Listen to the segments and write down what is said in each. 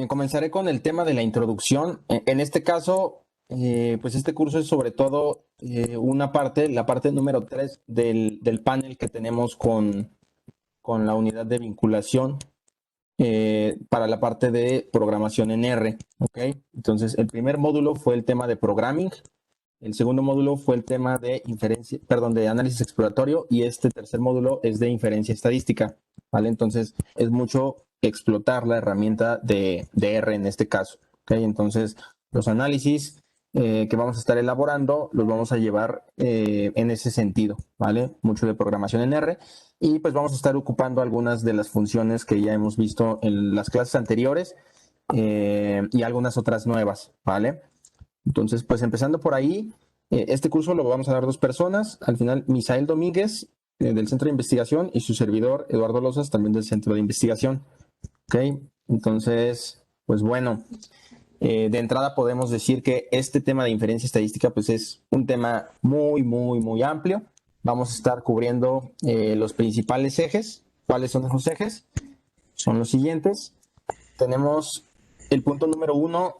Comenzaré con el tema de la introducción. En este caso, pues este curso es sobre todo una parte, la parte número 3 del panel que tenemos con la unidad de vinculación para la parte de programación en R. ¿Ok? Entonces, el primer módulo fue el tema de programming. El segundo módulo fue el tema de inferencia, perdón, de análisis exploratorio y este tercer módulo es de inferencia estadística, ¿vale? Entonces es mucho explotar la herramienta de R en este caso, ¿ok? Entonces los análisis que vamos a estar elaborando los vamos a llevar en ese sentido, ¿vale? Mucho de programación en R y pues vamos a estar ocupando algunas de las funciones que ya hemos visto en las clases anteriores y algunas otras nuevas, ¿vale? Entonces, pues empezando por ahí, este curso lo vamos a dar dos personas. Al final, Misael Domínguez, del Centro de Investigación, y su servidor, Eduardo Lozas, también del Centro de Investigación. ¿Ok? Entonces, pues bueno, de entrada podemos decir que este tema de inferencia estadística, pues es un tema muy, muy, muy amplio. Vamos a estar cubriendo los principales ejes. ¿Cuáles son esos ejes? Son los siguientes. Tenemos el punto número uno,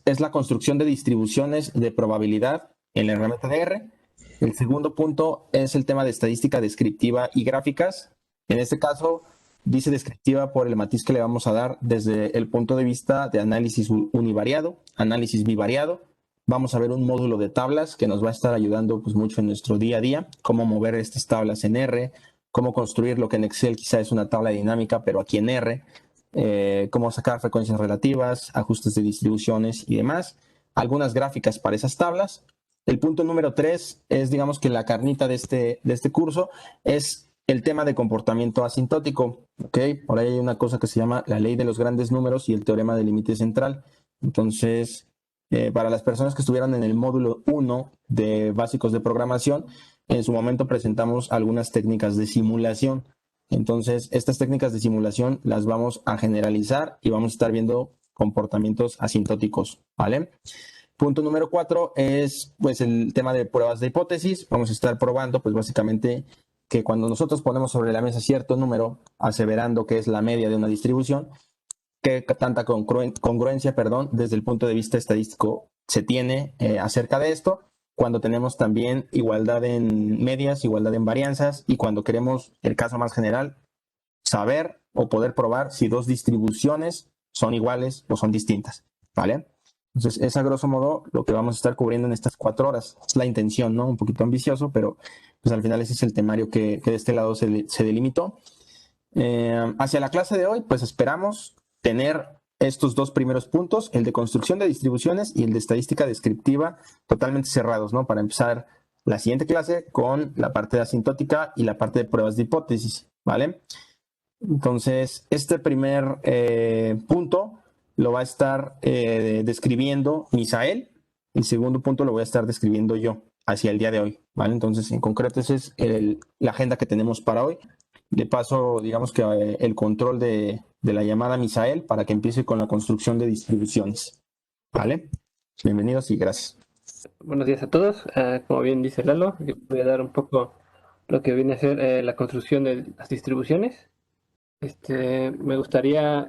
es la construcción de distribuciones de probabilidad en la herramienta de R. El segundo punto es el tema de estadística descriptiva y gráficas. En este caso, dice descriptiva por el matiz que le vamos a dar desde el punto de vista de análisis univariado, análisis bivariado. Vamos a ver un módulo de tablas que nos va a estar ayudando pues, mucho en nuestro día a día, cómo mover estas tablas en R, cómo construir lo que en Excel quizá es una tabla dinámica, pero aquí en R, cómo sacar frecuencias relativas, ajustes de distribuciones y demás, algunas gráficas para esas tablas. El punto número 3 es, digamos que la carnita de este curso es el tema de comportamiento asintótico. ¿Ok? Por ahí hay una cosa que se llama la ley de los grandes números y el teorema del límite central. Entonces, para las personas que estuvieron en el módulo 1 de básicos de programación, en su momento presentamos algunas técnicas de simulación. Entonces, estas técnicas de simulación las vamos a generalizar y vamos a estar viendo comportamientos asintóticos, ¿vale? Punto número 4 es pues el tema de pruebas de hipótesis. Vamos a estar probando pues básicamente que cuando nosotros ponemos sobre la mesa cierto número, aseverando que es la media de una distribución, qué tanta congruencia, perdón, desde el punto de vista estadístico se tiene acerca de esto, cuando tenemos también igualdad en medias, igualdad en varianzas y cuando queremos, el caso más general, saber o poder probar si dos distribuciones son iguales o son distintas, ¿vale? Entonces, es a grosso modo lo que vamos a estar cubriendo en estas 4 horas. Es la intención, ¿no? Un poquito ambicioso, pero pues al final ese es el temario que de este lado se delimitó. Hacia la clase de hoy, pues esperamos tener estos dos primeros puntos, el de construcción de distribuciones y el de estadística descriptiva, totalmente cerrados, ¿no? Para empezar la siguiente clase con la parte de asintótica y la parte de pruebas de hipótesis, ¿vale? Entonces, este primer punto lo va a estar describiendo Misael. El segundo punto lo voy a estar describiendo yo hacia el día de hoy, ¿vale? Entonces, en concreto, esa es la agenda que tenemos para hoy. Le paso, digamos que el control de la llamada a Misael para que empiece con la construcción de distribuciones, ¿vale? Bienvenidos y gracias. Buenos días a todos. Como bien dice Lalo, yo voy a dar un poco lo que viene a ser la construcción de las distribuciones. Me gustaría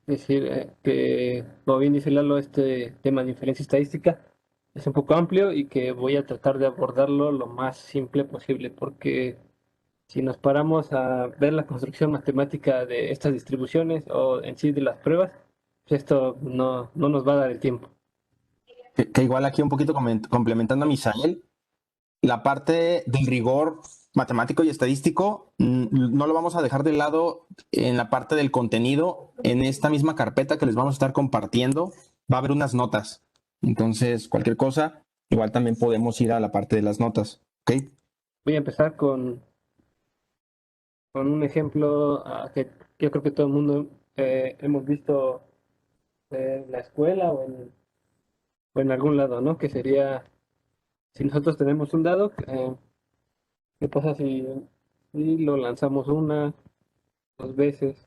decir que, como bien dice Lalo, este tema de inferencia estadística es un poco amplio y que voy a tratar de abordarlo lo más simple posible, porque si nos paramos a ver la construcción matemática de estas distribuciones o en sí de las pruebas, pues esto no nos va a dar el tiempo. Que igual aquí un poquito complementando a Misael, la parte del rigor matemático y estadístico no lo vamos a dejar de lado en la parte del contenido. En esta misma carpeta que les vamos a estar compartiendo, va a haber unas notas. Entonces, cualquier cosa, igual también podemos ir a la parte de las notas. ¿Ok? Voy a empezar con un ejemplo que yo creo que todo el mundo hemos visto en la escuela o en algún lado, ¿no? Que sería, si nosotros tenemos un dado, ¿qué pasa si lo lanzamos una, dos veces?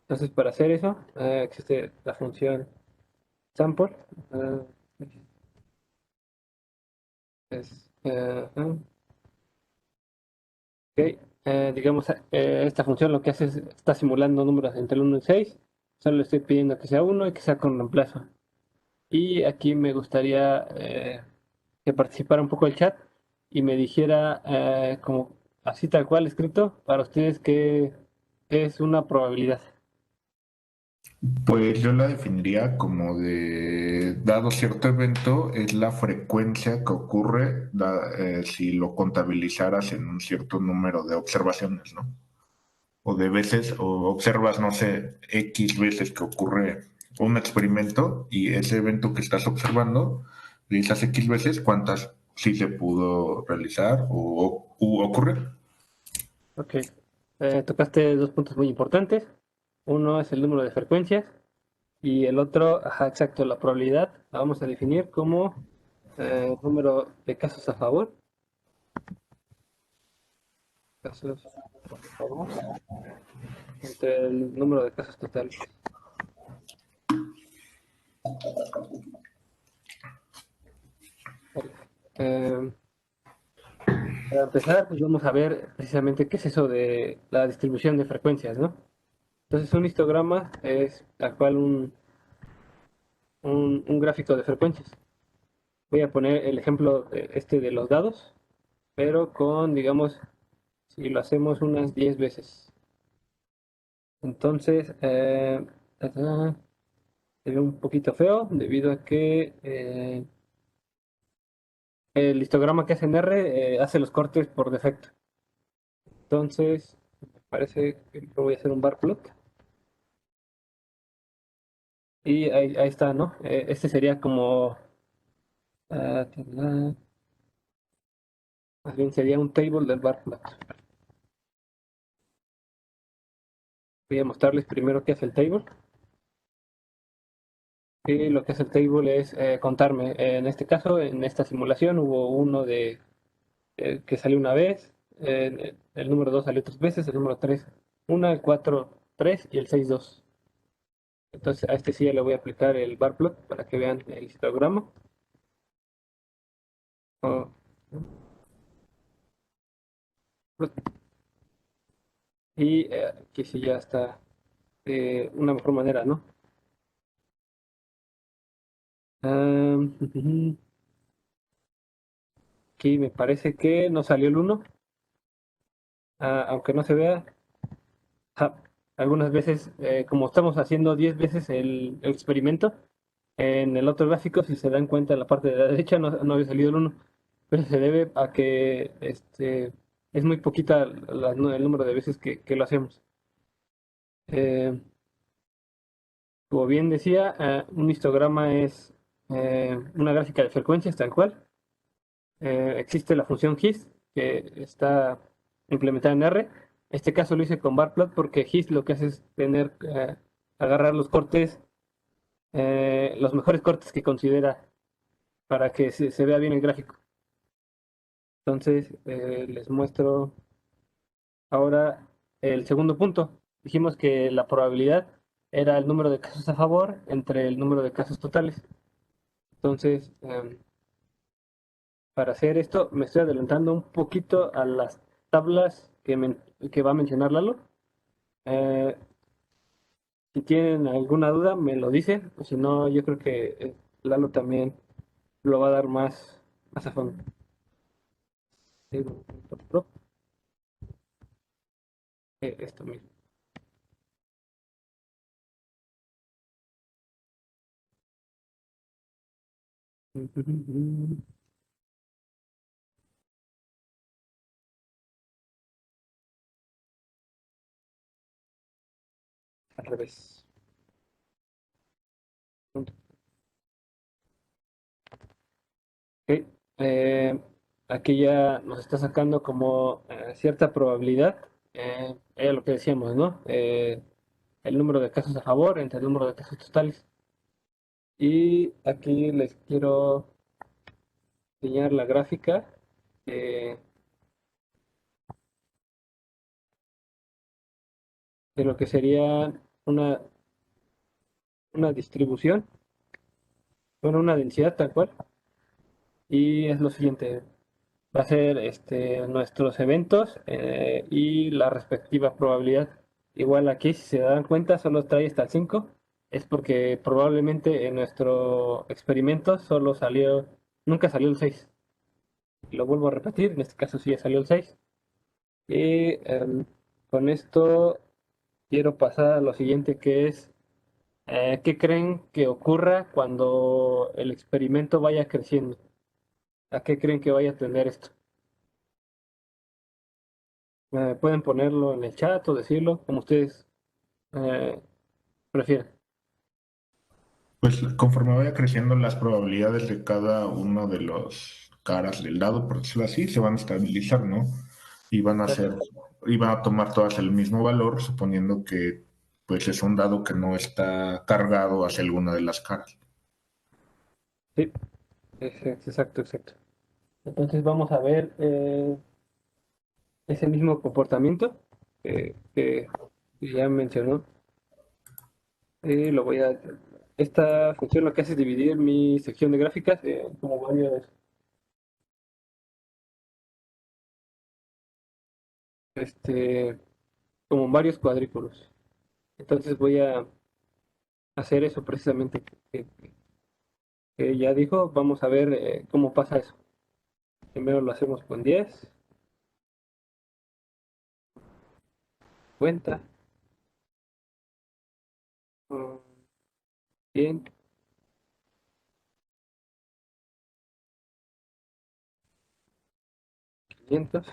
Entonces, para hacer eso, existe la función sample. eh, ok, digamos, esta función lo que hace es, está simulando números entre el 1 y 6. Solo le estoy pidiendo que sea uno y que sea con reemplazo. Y aquí me gustaría que participara un poco el chat y me dijera como así tal cual escrito para ustedes que es una probabilidad. Pues yo la definiría como de, dado cierto evento, es la frecuencia que ocurre si lo contabilizaras en un cierto número de observaciones, ¿no? O de veces, o observas, no sé, X veces que ocurre un experimento y ese evento que estás observando, de esas X veces, ¿cuántas sí se pudo realizar o ocurrir? Ok. Tocaste dos puntos muy importantes. Uno es el número de frecuencias y el otro, ajá, exacto, la probabilidad. La vamos a definir como número de casos a favor. Casos a favor entre el número de casos totales. Vale. Eh, para empezar, pues vamos a ver precisamente qué es eso de la distribución de frecuencias, ¿no? Entonces, un histograma es tal cual un gráfico de frecuencias. Voy a poner el ejemplo de los dados, pero con, digamos, si lo hacemos unas 10 veces. Entonces, se ve un poquito feo debido a que el histograma que hace en R hace los cortes por defecto. Entonces, me parece que voy a hacer un bar plot. Y ahí está, ¿no? Este sería como, ah, más bien sería un table del bar plot. Voy a mostrarles primero qué hace el table. Y lo que hace el table es contarme. En este caso, en esta simulación, hubo uno que salió una vez, el número 2 salió tres veces, el número 3 una, el 4 3 y el 6 dos. Entonces a este sí ya le voy a aplicar el bar plot para que vean el histograma. Oh, y aquí sí ya está de una mejor manera, ¿no? Aquí me parece que no salió el uno, aunque no se vea. Ja, algunas veces, como estamos haciendo 10 veces el experimento, en el otro gráfico, si se dan cuenta, en la parte de la derecha no había salido el uno, pero se debe a que es muy poquita el número de veces que lo hacemos. Eh, Como bien decía, un histograma es una gráfica de frecuencias tal cual. Existe la función hist que está implementada en R. En este caso lo hice con barplot porque hist lo que hace es agarrar los cortes, los mejores cortes que considera para que se vea bien el gráfico. Entonces, les muestro ahora el segundo punto. Dijimos que la probabilidad era el número de casos a favor entre el número de casos totales. Entonces, para hacer esto, me estoy adelantando un poquito a las tablas que va a mencionar Lalo. Eh, si tienen alguna duda, me lo dicen. O si no, yo creo que Lalo también lo va a dar más a fondo. Esto mismo. Al revés. Ok, aquí ya nos está sacando como cierta probabilidad. Era lo que decíamos, ¿no? El número de casos a favor entre el número de casos totales. Y aquí les quiero enseñar la gráfica eh, de lo que sería una, una distribución, bueno, una densidad tal cual. Y es lo siguiente, va a ser nuestros eventos y la respectiva probabilidad. Igual aquí, si se dan cuenta, solo trae hasta el 5. Es porque probablemente en nuestro experimento nunca salió el 6. Lo vuelvo a repetir, en este caso sí ya salió el 6. Y con esto quiero pasar a lo siguiente, que es, ¿qué creen que ocurra cuando el experimento vaya creciendo? ¿A qué creen que vaya a tener esto? Pueden ponerlo en el chat o decirlo, como ustedes eh, prefieran. Pues conforme vaya creciendo las probabilidades de cada uno de los caras del dado, por decirlo así, se van a estabilizar, ¿no? Y van a ser, y van a tomar todas el mismo valor, suponiendo que pues es un dado que no está cargado hacia alguna de las caras. Sí, exacto, exacto. Entonces vamos a ver ese mismo comportamiento que ya mencionó. Lo voy a... Esta función lo que hace es dividir mi sección de gráficas como este, como varios cuadrículos. Entonces voy a hacer eso precisamente que ya dijo. Vamos a ver cómo pasa eso. Primero lo hacemos con 10. Cuenta. Mm, Bien. 500.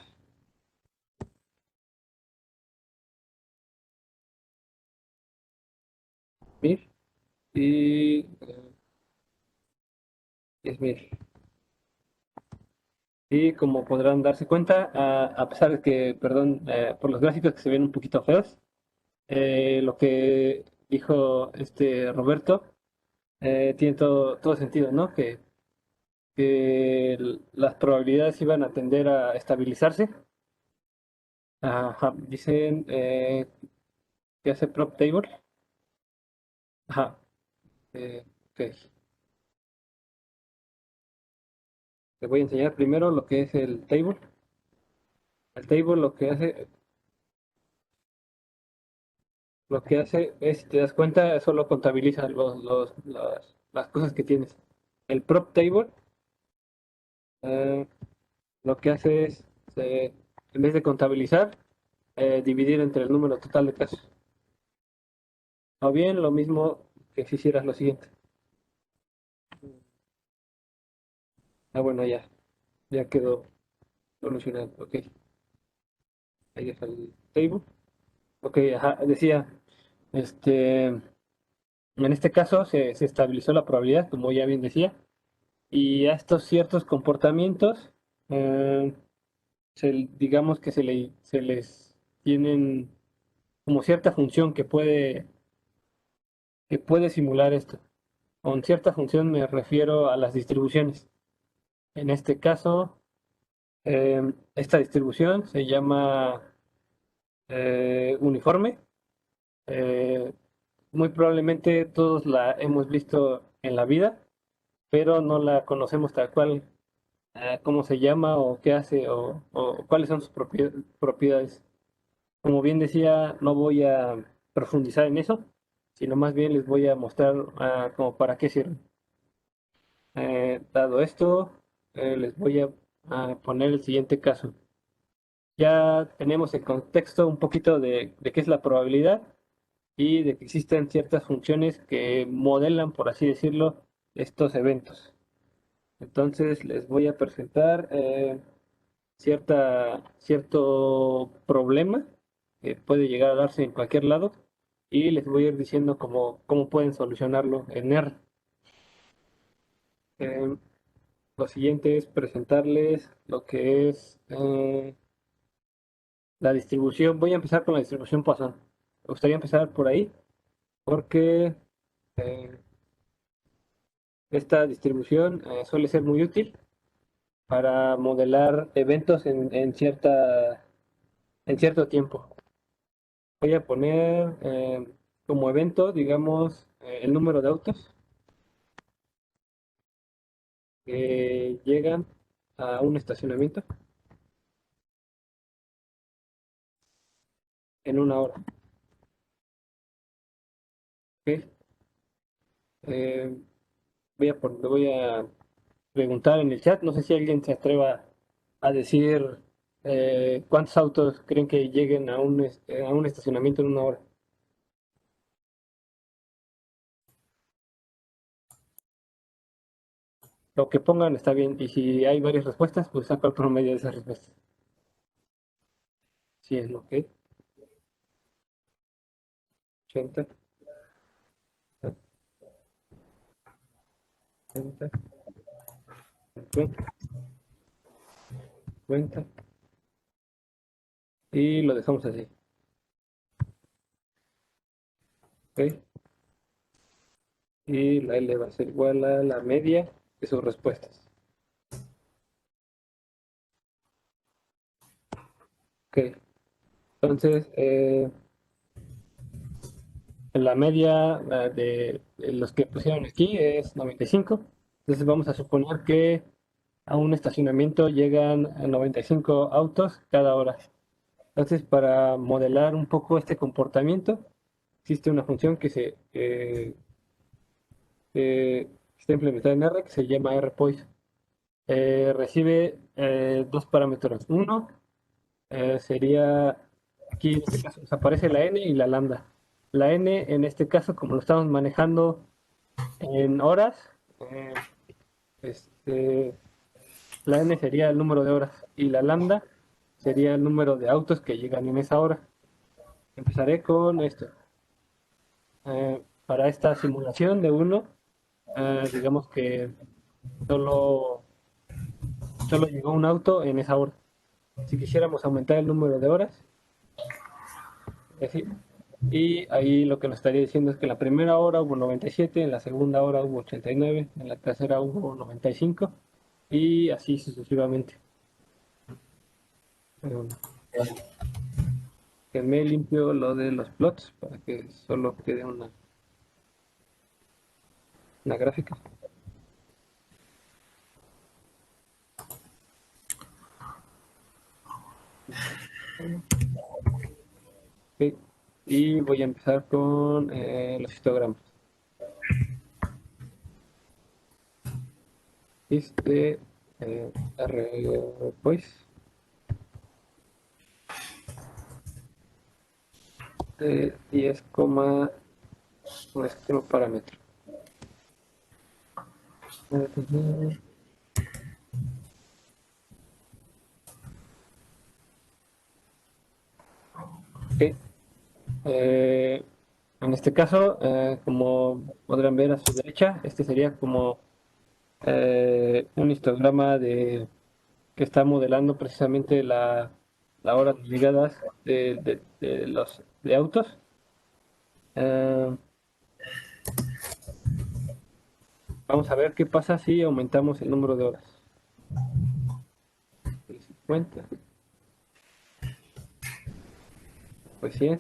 1000. Y 10.000. Y como podrán darse cuenta, a pesar de que, perdón, por los gráficos que se ven un poquito feos, lo que dijo este Roberto tiene todo sentido, ¿no? Que las probabilidades iban a tender a estabilizarse. Ajá, dicen que hace prop table. Ajá, ok. Les voy a enseñar primero lo que es el table. El table lo que hace es, si te das cuenta, solo contabiliza las cosas que tienes. El prop table eh, lo que hace es, en vez de contabilizar, dividir entre el número total de casos. O bien lo mismo que si hicieras lo siguiente. Bueno, ya quedó solucionado. Ok, ahí está el table. Ok, ajá, decía, en este caso se estabilizó la probabilidad, como ya bien decía, y a estos ciertos comportamientos, eh, digamos que se les tienen como cierta función que puede simular esto. Con cierta función me refiero a las distribuciones. En este caso, esta distribución se llama uniforme. Eh, Muy probablemente todos la hemos visto en la vida, pero no la conocemos tal cual, cómo se llama o qué hace o cuáles son sus propiedades. Como bien decía, no voy a profundizar en eso, sino más bien les voy a mostrar como para qué sirve. Dado esto, les voy a poner el siguiente caso. Ya tenemos el contexto un poquito de qué es la probabilidad y de que existen ciertas funciones que modelan, por así decirlo, estos eventos. Entonces les voy a presentar cierto problema que puede llegar a darse en cualquier lado y les voy a ir diciendo cómo pueden solucionarlo en R. Eh, lo siguiente es presentarles lo que es la distribución. Voy a empezar con la distribución Poisson. Me gustaría empezar por ahí porque eh, esta distribución suele ser muy útil para modelar eventos en cierto tiempo. Voy a poner como evento, digamos, el número de autos que llegan a un estacionamiento en una hora. Ok. Eh, voy a preguntar en el chat. No sé si alguien se atreva a decir cuántos autos creen que lleguen a un estacionamiento en una hora. Lo que pongan está bien. Y si hay varias respuestas, pues saco el promedio de esas respuestas. Sí, es lo que 80, 80, 50, 50. Y lo dejamos así. ¿Ok? Y la L va a ser igual a la media de sus respuestas. Ok. Entonces, la media de los que pusieron aquí es 95. Entonces vamos a suponer que a un estacionamiento llegan a 95 autos cada hora. Entonces, para modelar un poco este comportamiento, existe una función que está implementada en R que se llama rpoise. Recibe dos parámetros. Uno sería, aquí en este caso nos aparece la n y la lambda. La n en este caso, como lo estamos manejando en horas, eh, este, la n sería el número de horas y la lambda sería el número de autos que llegan en esa hora. Empezaré con esto. Para esta simulación de uno, digamos que solo, solo llegó un auto en esa hora. Si quisiéramos aumentar el número de horas, así, y ahí lo que nos estaría diciendo es que en la primera hora hubo 97, en la segunda hora hubo 89, en la tercera hubo 95 y así sucesivamente. Que me limpio lo de los plots para que solo quede una gráfica. Ok. Y voy a empezar con los histogramas. R, pues, 10, nuestro parámetro. Ok. En este caso, como podrán ver a su derecha, este sería como un histograma que está modelando precisamente la hora de llegadas de los de autos. Vamos a ver qué pasa si aumentamos el número de horas. 50. Pues 100.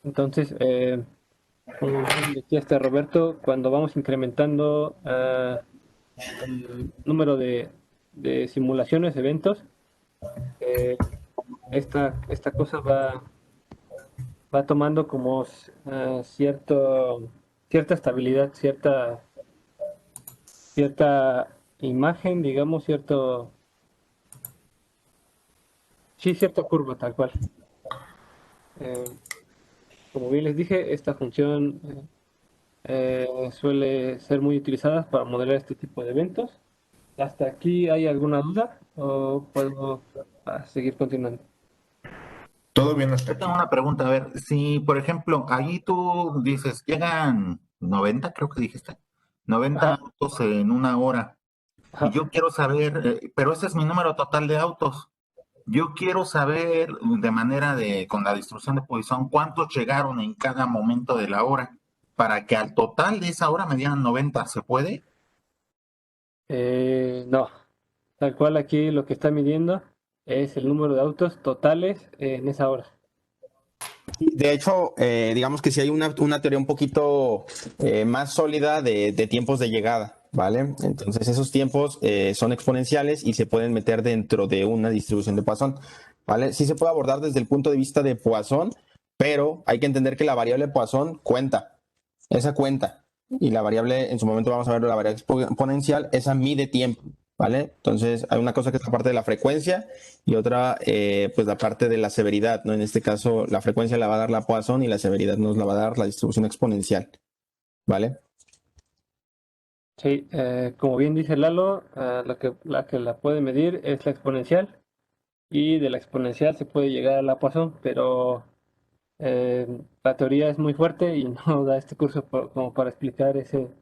Entonces, como decía Roberto, cuando vamos incrementando el número de simulaciones, eventos, eh, esta cosa va tomando como cierta estabilidad, cierta imagen, digamos, sí, cierta curva tal cual. Como bien les dije, esta función suele ser muy utilizada para modelar este tipo de eventos. ¿Hasta aquí hay alguna duda o puedo seguir continuando? Todo bien hasta Yo aquí. tengo una pregunta, a ver, si por ejemplo, allí tú dices, llegan 90, creo que dijiste, 90 Ajá, autos en una hora, y ajá. yo quiero saber, pero ese es mi número total de autos, yo quiero saber de manera con la distribución de Poisson, cuántos llegaron en cada momento de la hora, para que al total de esa hora me dieran 90, ¿se puede? No, tal cual aquí lo que está midiendo es el número de autos totales en esa hora. De hecho, digamos que sí hay una teoría un poquito más sólida de tiempos de llegada, ¿vale? Entonces esos tiempos son exponenciales y se pueden meter dentro de una distribución de Poisson, ¿vale? Sí se puede abordar desde el punto de vista de Poisson, pero hay que entender que la variable Poisson cuenta, esa cuenta, y la variable, en su momento vamos a ver la variable exponencial, esa mide tiempo, ¿vale? Entonces hay una cosa que es la parte de la frecuencia y otra, pues la parte de la severidad, ¿no? En este caso, la frecuencia la va a dar la Poisson y la severidad nos la va a dar la distribución exponencial, ¿vale? Sí, como bien dice Lalo, la puede medir es la exponencial y de la exponencial se puede llegar a la Poisson, pero eh, la teoría es muy fuerte y no da este curso como para explicar esas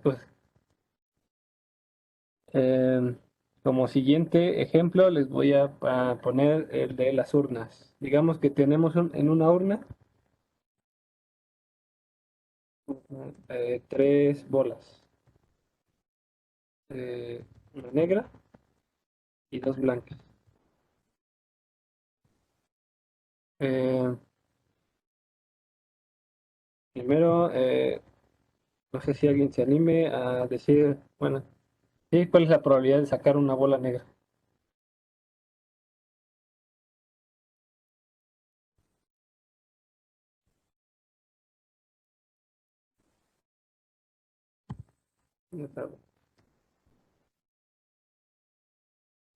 cosas. Como siguiente ejemplo les voy a poner el de las urnas. Digamos que tenemos en una urna tres bolas, una negra y dos blancas. Eh, Primero, no sé si alguien se anime a decir, bueno, sí, ¿cuál es la probabilidad de sacar una bola negra?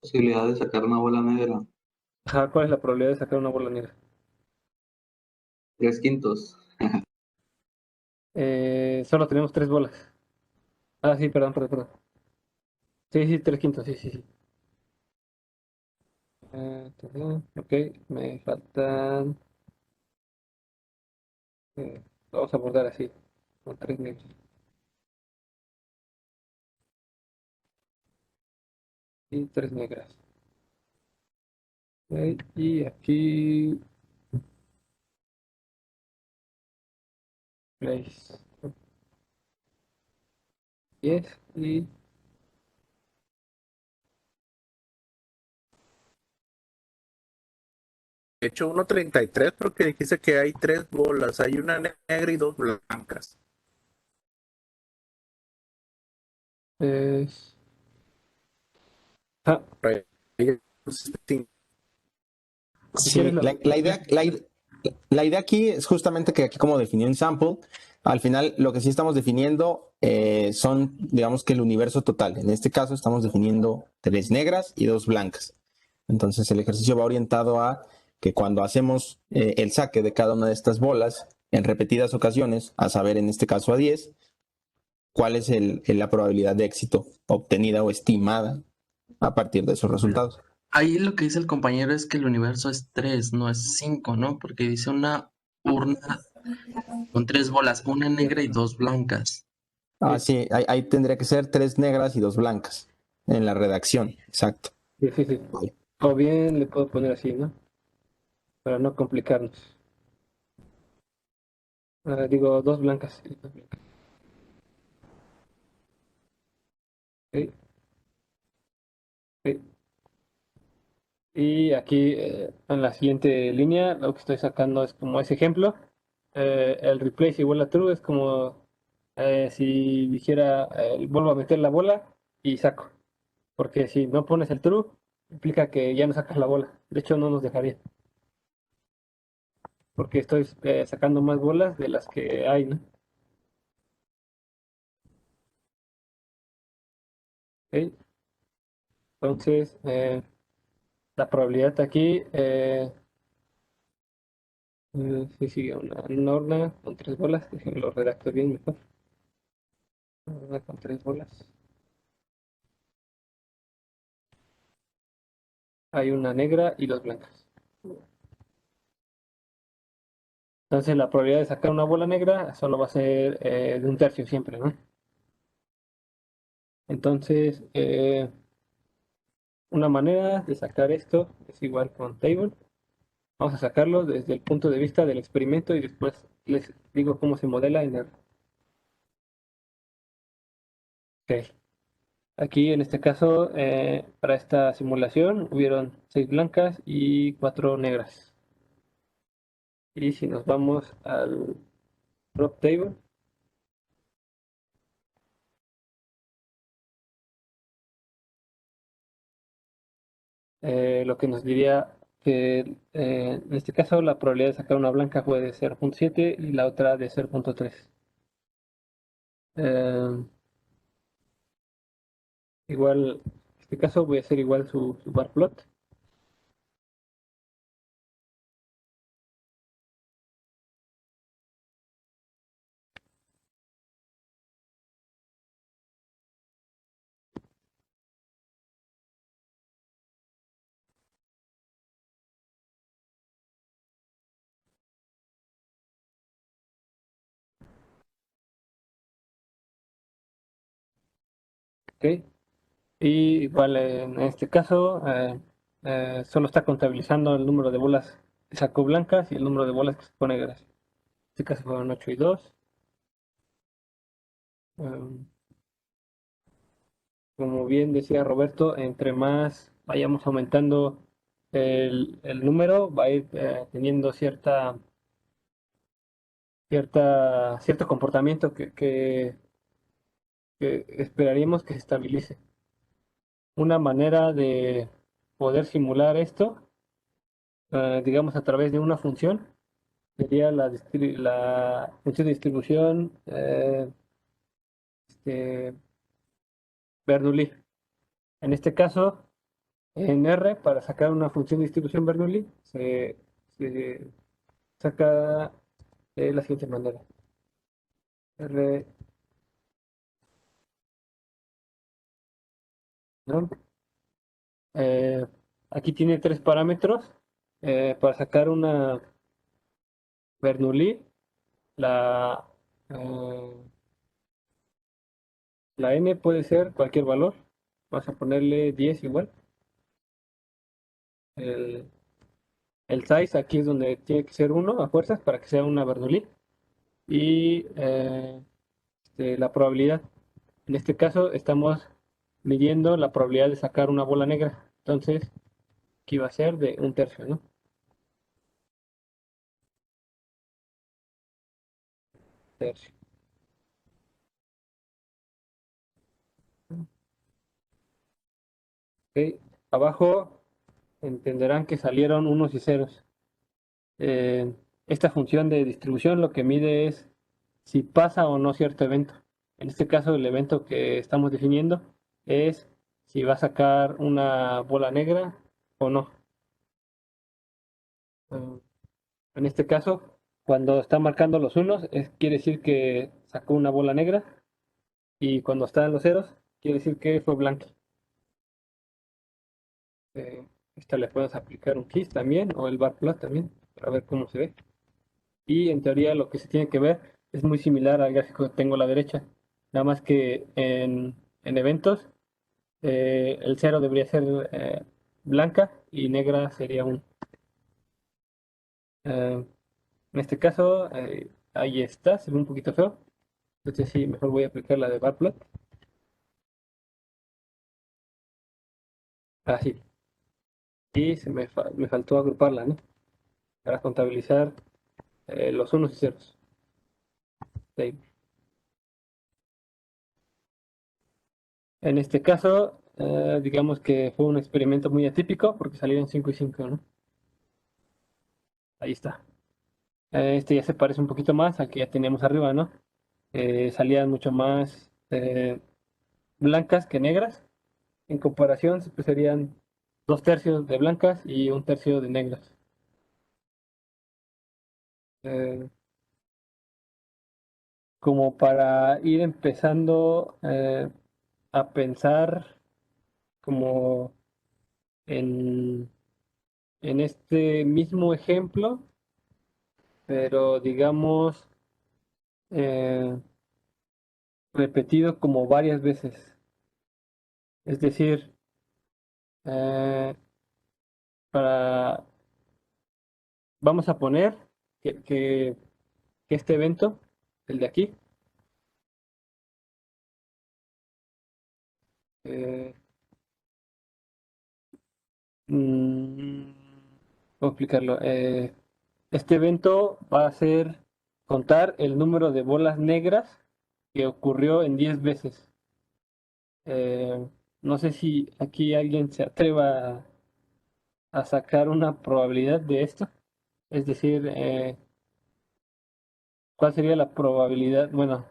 Posibilidad de sacar una bola negra. Ajá, ¿cuál es la probabilidad de sacar una bola negra? 3/5. Solo tenemos tres bolas. Ah, sí, perdón. Sí, sí, tres quintos, sí, sí, sí. Ok, me faltan. Vamos a abordar así, con tres negros. Y tres negras. Ok, y aquí. Place 10 y. De hecho, 1.33 porque dijiste que hay tres bolas, hay una negra y dos blancas. Es... Ah, Right. si quieres Sí, lo. la idea aquí es justamente que aquí como definió en sample, al final lo que sí estamos definiendo son, digamos que el universo total. En este caso estamos definiendo tres negras y dos blancas. Entonces el ejercicio va orientado a que cuando hacemos el saque de cada una de estas bolas en repetidas ocasiones, a saber en este caso a 10, cuál es la probabilidad de éxito obtenida o estimada a partir de esos resultados. Ahí lo que dice el compañero es que el universo es 3, no es 5, ¿no? Porque dice una urna con tres bolas, una negra y dos blancas. Ah, sí, ahí tendría que ser tres negras y dos blancas en la redacción, exacto. Sí, sí, sí. O bien le puedo poner así, ¿no? Para no complicarnos. Digo, dos blancas. Sí, dos blancas. Ok, ok. Y aquí en la siguiente línea, lo que estoy sacando es como ese ejemplo. El replace igual a true es como si dijera, vuelvo a meter la bola y saco. Porque si no pones el true, implica que ya no sacas la bola. De hecho, no nos dejaría. Porque estoy sacando más bolas de las que hay, ¿no? Ok, entonces, la probabilidad aquí, sí, sigue una horna con tres bolas. Déjenme lo redacto bien mejor. Una horna con tres bolas. Hay una negra y dos blancas. Entonces la probabilidad de sacar una bola negra solo va a ser de un tercio siempre, ¿no? Entonces, una manera de sacar esto es igual con table. Vamos a sacarlo desde el punto de vista del experimento y después les digo cómo se modela en el... Ok. Aquí en este caso, para esta simulación, hubieron seis blancas y cuatro negras. Y si nos vamos al prop table, lo que nos diría que en este caso la probabilidad de sacar una blanca fue de 0.7 y la otra de 0.3. Igual, en este caso voy a hacer igual su bar plot. ¿Ok? Y igual en este caso solo está contabilizando el número de bolas que sacó blancas y el número de bolas que sacó negras. En este caso fueron 8 y 2. Como bien decía Roberto, entre más vayamos aumentando el número, va a ir teniendo cierto comportamiento que esperaríamos que se estabilice. Una manera de poder simular esto, digamos a través de una función, sería la función de distribución este, Bernoulli. En este caso, en R, para sacar una función de distribución Bernoulli, se saca de la siguiente manera. R, ¿no? Eh, Aquí tiene tres parámetros. Para sacar una Bernoulli, la, eh, la n puede ser cualquier valor. Vas a ponerle 10 igual. El, el size aquí es donde tiene que ser 1 a fuerzas para que sea una Bernoulli. Y la probabilidad. En este caso estamos midiendo la probabilidad de sacar una bola negra. Entonces, aquí va a ser de 1/3, ¿no? Tercio. Ok. Abajo entenderán que salieron unos y ceros. Esta función de distribución lo que mide es si pasa o no cierto evento. En este caso, el evento que estamos definiendo es si va a sacar una bola negra o no. Eh, En este caso, cuando está marcando los unos, quiere decir que sacó una bola negra, y cuando está en los ceros, quiere decir que fue blanca. Esta le puedes aplicar un kiss también, o el bar plot también, para ver cómo se ve. Y en teoría lo que se tiene que ver es muy similar al gráfico que tengo a la derecha, nada más que en eventos el cero debería ser blanca y negra sería un. En este caso, ahí está, se ve un poquito feo. Entonces sí, mejor voy a aplicar la de barplot. Así. Y me faltó agruparla, ¿no? Para contabilizar los unos y ceros. Ahí. En este caso, digamos que fue un experimento muy atípico porque salieron 5 y 5, ¿no? Ahí está. Este ya se parece un poquito más al que ya teníamos arriba, ¿no? Salían mucho más blancas que negras. En comparación, pues serían 2/3 de blancas y 1/3 de negras. Eh, Como para ir empezando a pensar como en, en este mismo ejemplo, pero digamos eh, repetido como varias veces. Es decir, eh, para, vamos a poner que este evento, el de aquí, eh, mm, ¿cómo explicarlo? Este evento va a ser contar el número de bolas negras que ocurrió en 10 veces. No sé si aquí alguien se atreva a sacar una probabilidad de esto. Es decir, ¿cuál sería la probabilidad? Bueno,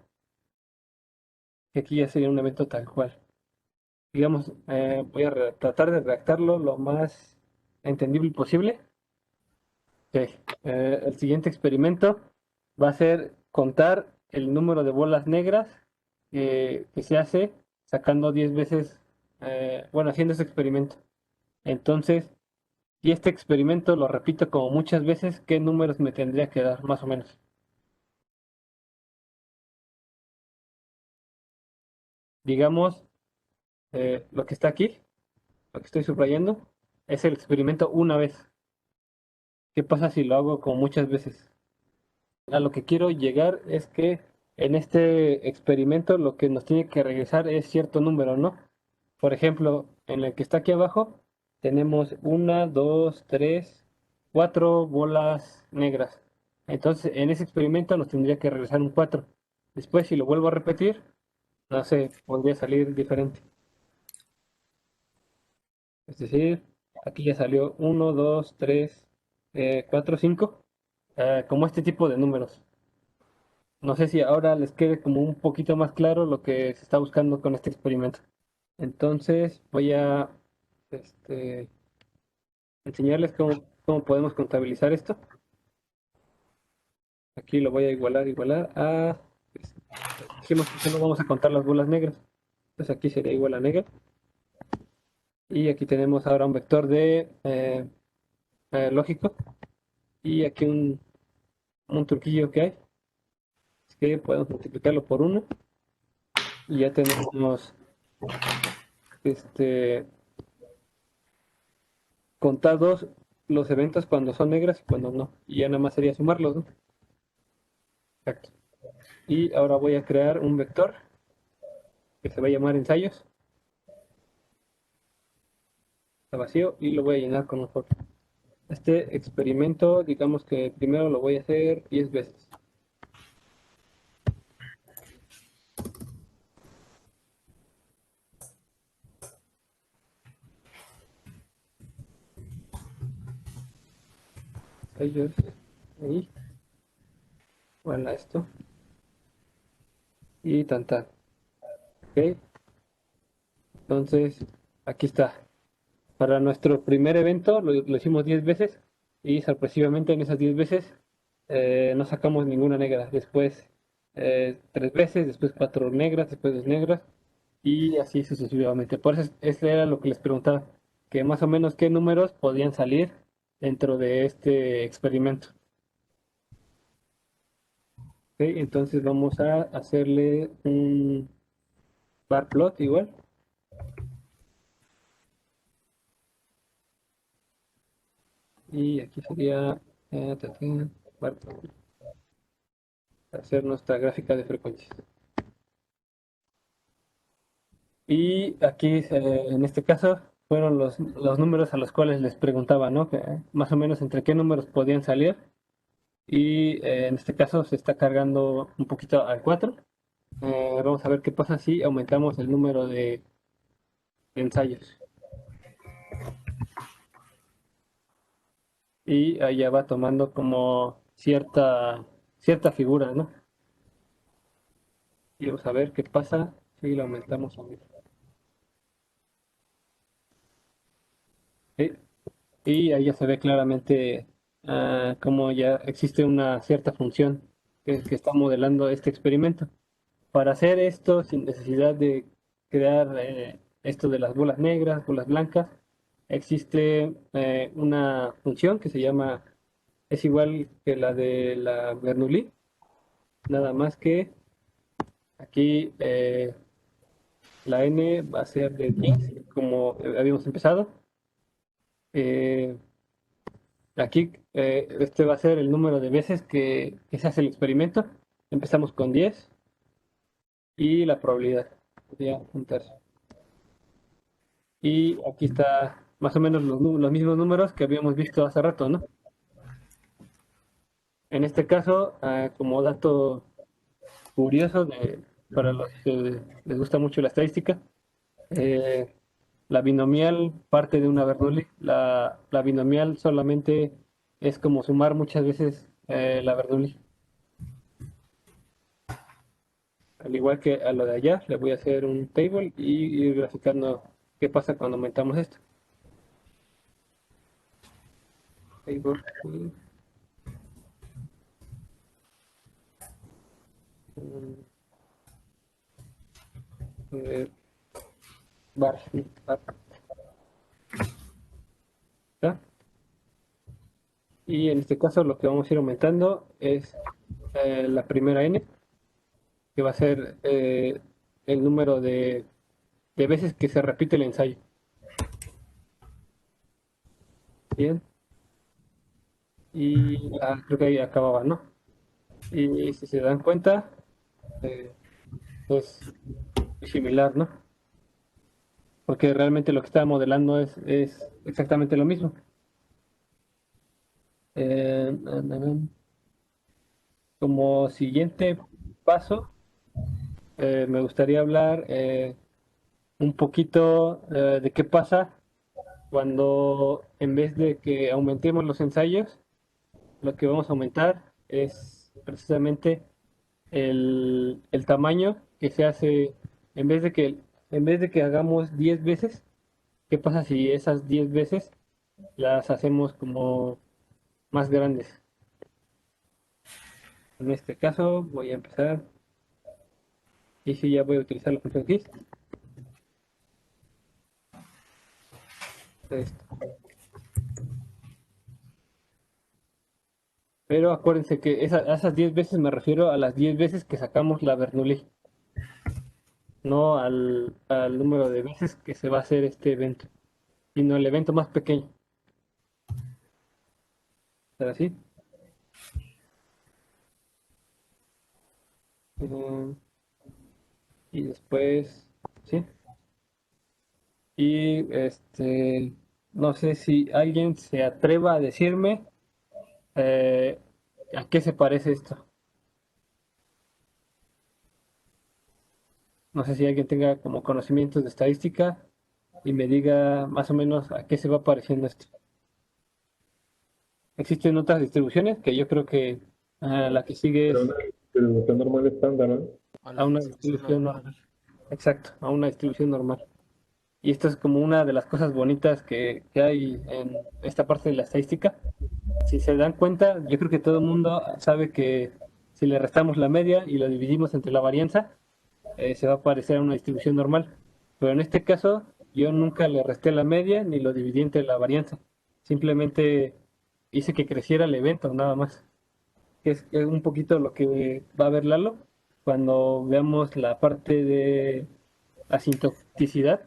que aquí ya sería un evento tal cual. Digamos, voy a tratar de redactarlo lo más entendible posible. Ok, el siguiente experimento va a ser contar el número de bolas negras que se hace sacando 10 veces, bueno, haciendo ese experimento. Entonces, y este experimento lo repito como muchas veces, ¿qué números me tendría que dar, más o menos? Digamos, lo que está aquí, lo que estoy subrayando, es el experimento una vez. ¿Qué pasa si lo hago como muchas veces? A lo que quiero llegar es que en este experimento lo que nos tiene que regresar es cierto número, ¿no? Por ejemplo, en el que está aquí abajo, tenemos una, dos, tres, cuatro bolas negras. Entonces, en ese experimento nos tendría que regresar un 4. Después, si lo vuelvo a repetir, no sé, podría salir diferente. Es decir, aquí ya salió uno, 2, 3, 4, 5, como este tipo de números. No sé si ahora les quede como un poquito más claro lo que se está buscando con este experimento. Entonces voy a este, enseñarles cómo podemos contabilizar esto. Aquí lo voy a igualar a... Dijimos que solo vamos a contar las bolas negras. Entonces aquí sería igual a negra. Y aquí tenemos ahora un vector de lógico. Y aquí un truquillo que hay. Es que podemos multiplicarlo por 1. Y ya tenemos este, contados los eventos cuando son negras y cuando no. Y ya nada más sería sumarlos, ¿no? Exacto. Y ahora voy a crear un vector que se va a llamar ensayos. Está vacío y lo voy a llenar con un for. Este experimento, digamos que primero lo voy a hacer 10 veces. Ensayos. Ahí. Bueno, esto. Y tan. Ok. Entonces, aquí está. Para nuestro primer evento lo hicimos 10 veces y sorpresivamente en esas 10 veces no sacamos ninguna negra. Después 3 veces, después 4 negras, después 2 negras y así sucesivamente. Por eso eso era lo que les preguntaba, que más o menos qué números podían salir dentro de este experimento. Ok, entonces vamos a hacerle un bar plot igual. Y aquí sería bar plot, hacer nuestra gráfica de frecuencias. Y aquí, en este caso, fueron los números a los cuales les preguntaba, ¿no? Que, más o menos entre qué números podían salir. Y en este caso se está cargando un poquito al 4. Vamos a ver qué pasa si aumentamos el número de ensayos. Y ahí ya va tomando como cierta figura, ¿no? Y vamos a ver qué pasa si lo aumentamos a 1000. ¿Sí? Y ahí ya se ve claramente cómo ya existe una cierta función que está modelando este experimento. Para hacer esto sin necesidad de crear esto de las bolas negras, bolas blancas, existe una función que se llama, es igual que la de la Bernoulli, nada más que aquí la n va a ser de 10, como habíamos empezado. Eh, Aquí este va a ser el número de veces que se hace el experimento. Empezamos con 10 y la probabilidad sería un tercio. Y aquí está más o menos los mismos números que habíamos visto hace rato, ¿no? En este caso, como dato curioso para los que les gusta mucho la estadística, la binomial parte de una Bernoulli. La binomial solamente es como sumar muchas veces la Bernoulli. Al igual que a lo de allá, le voy a hacer un table y ir graficando qué pasa cuando aumentamos esto. Table y, eh, bar, bar, ¿ya? Y en este caso lo que vamos a ir aumentando es la primera n, que va a ser el número de veces que se repite el ensayo. Bien. Y creo que ahí acababa, ¿no? Y si se dan cuenta, eh, es similar, ¿no? Porque realmente lo que está modelando es exactamente lo mismo. Eh, Como siguiente paso, me gustaría hablar un poquito de qué pasa cuando en vez de que aumentemos los ensayos, lo que vamos a aumentar es precisamente el tamaño que se hace en vez de que hagamos 10 veces, ¿qué pasa si esas 10 veces las hacemos como más grandes? En este caso voy a empezar y si ya voy a utilizar la función GIS. Esto. Pero acuérdense que a esas 10 veces me refiero a las 10 veces que sacamos la Bernoulli, no al número de veces que se va a hacer este evento, sino el evento más pequeño. ¿Será así? Eh, y después, ¿sí? Y no sé si alguien se atreva a decirme eh, a qué se parece esto. No sé si alguien tenga como conocimientos de estadística y me diga más o menos a qué se va pareciendo esto. Existen otras distribuciones que yo creo que la que sigue es Distribución normal estándar, ¿no? a una distribución normal. Exacto, a una distribución normal. Y esto es como una de las cosas bonitas que hay en esta parte de la estadística. Si se dan cuenta, yo creo que todo el mundo sabe que si le restamos la media y lo dividimos entre la varianza, se va a parecer a una distribución normal. Pero en este caso, yo nunca le resté la media ni lo dividí entre la varianza. Simplemente hice que creciera el evento, nada más. Es un poquito lo que va a ver Lalo cuando veamos la parte de asintoticidad,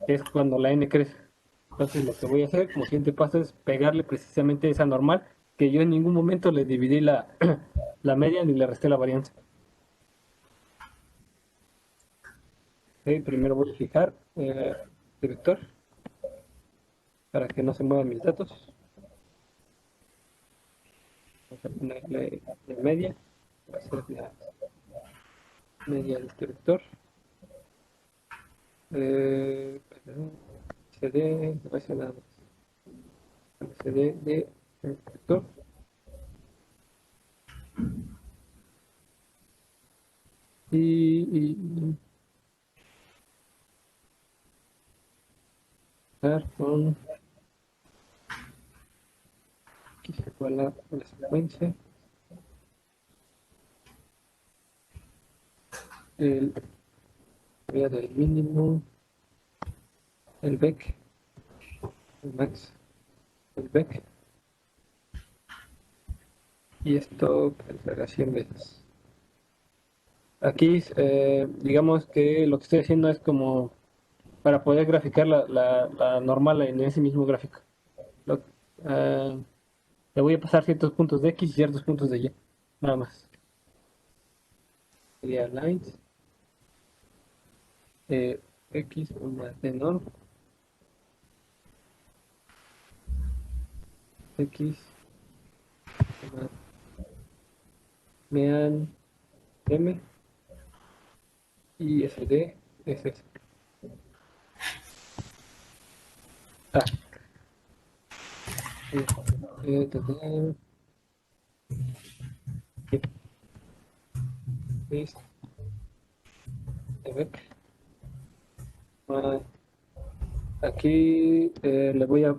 es cuando la n crece. Entonces lo que voy a hacer como siguiente paso es pegarle precisamente esa normal, que yo en ningún momento le dividí la media ni le resté la varianza. Ok, primero voy a fijar el vector para que no se muevan mis datos. Vamos a ponerle la media, va a ser la media de este vector. CD, no es nada más. CD de vector. Y con aquí se fue la secuencia. El vía del mínimo, el bec, el max, el bec. Y esto cargará 100 veces. Aquí, digamos que lo que estoy haciendo es como para poder graficar la normal en ese mismo gráfico. Lo- eh, Le voy a pasar ciertos puntos de X y ciertos puntos de Y, nada más. Sería lines, X, una de norm, X, una mean M y SD es S. Ah. Ok. Listo. A ver. Ah, aquí le voy a,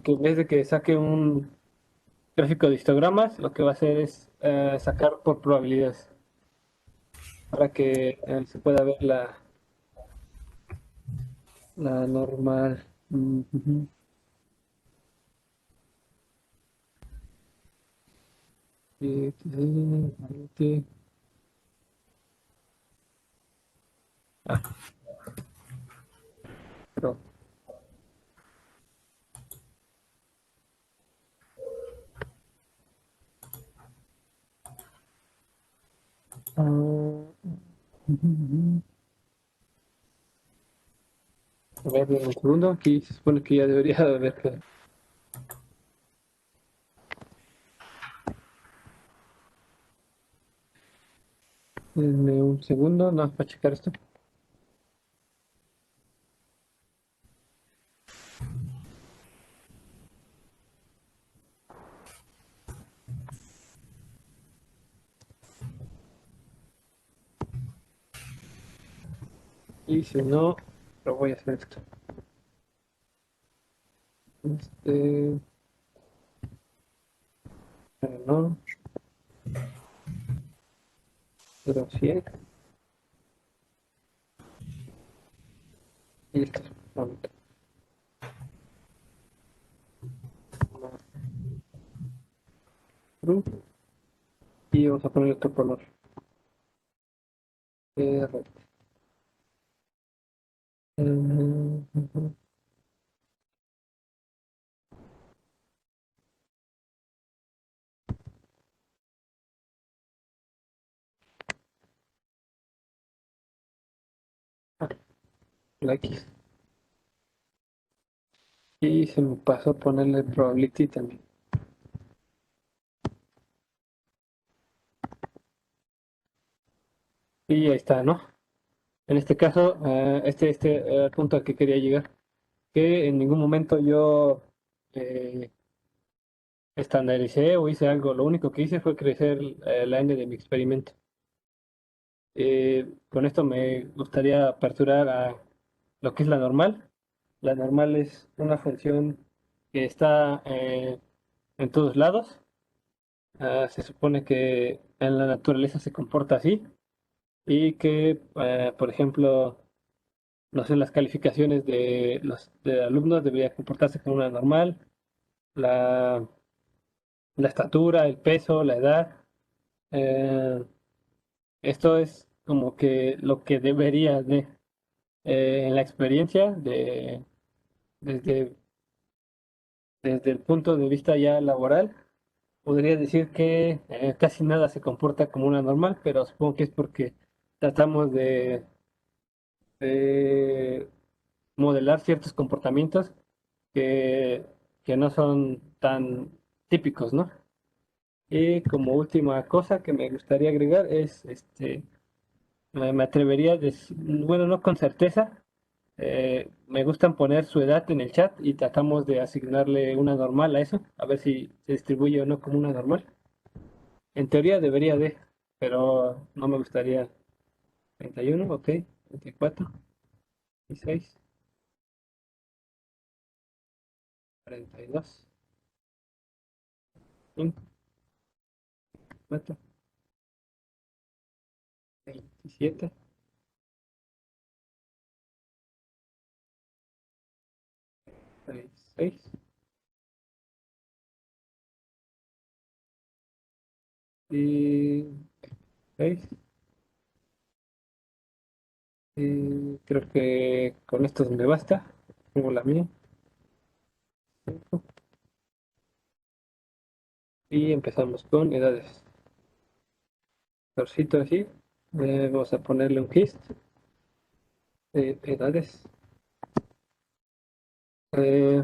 que en vez de que saque un gráfico de histogramas, lo que va a hacer es sacar por probabilidades para que se pueda ver la normal. Ujú. Y- Ah, pero, ujú. A ver, dame un segundo. Aquí se supone que ya debería de haber quedado. Denme un segundo, no, para checar esto. Y si no, lo voy a hacer esto. Este, no, pero 100. Y listo. Momento. Y vamos a poner otro color. R. Ujú. Ah, la X. Y se me pasó ponerle probability también. Y ahí está, ¿no? En este caso, este era el punto al que quería llegar. Que en ningún momento yo eh, estandaricé o hice algo. Lo único que hice fue crecer la N de mi experimento. Con esto me gustaría aperturar a lo que es la normal. La normal es una función que está en todos lados. Se supone que en la naturaleza se comporta así y que, por ejemplo, no sé, las calificaciones de los de alumnos debería comportarse como una normal, la, la estatura, el peso, la edad. eh, Esto es como que lo que debería de, en la experiencia, desde, desde el punto de vista ya laboral, podría decir que casi nada se comporta como una normal, pero supongo que es porque tratamos de modelar ciertos comportamientos que, que no son tan típicos, ¿no? Y como última cosa que me gustaría agregar es, me atrevería a decir, bueno, no con certeza, me gustan poner su edad en el chat y tratamos de asignarle una normal a eso, a ver si se distribuye o no como una normal. En teoría debería de, pero no me gustaría. 31, ok, 24, 26, 42, 5, 4, 27, 36 y 6. Y creo que con estos me basta. Tengo la mía. Y empezamos con edades. Torcito así. Vamos a ponerle un gist de edades. Eh,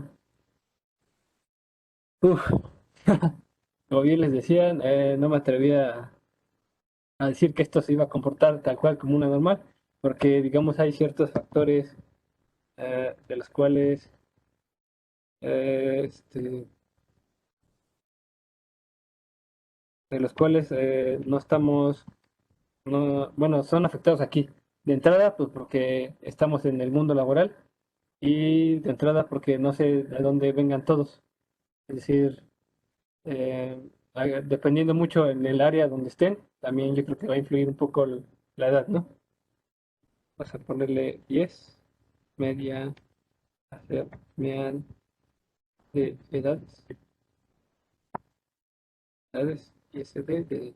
uf, como bien les decía, no me atrevía a decir que esto se iba a comportar tal cual como una normal, porque digamos hay ciertos factores de los cuales este, de los cuales no estamos, no, bueno, son afectados aquí. De entrada, pues porque estamos en el mundo laboral y de entrada porque no sé de dónde vengan todos. Es decir, eh, dependiendo mucho en el área donde estén, también yo creo que va a influir un poco la edad, ¿no? Vas a ponerle 10, media, hacer, mean, de edades, ISD de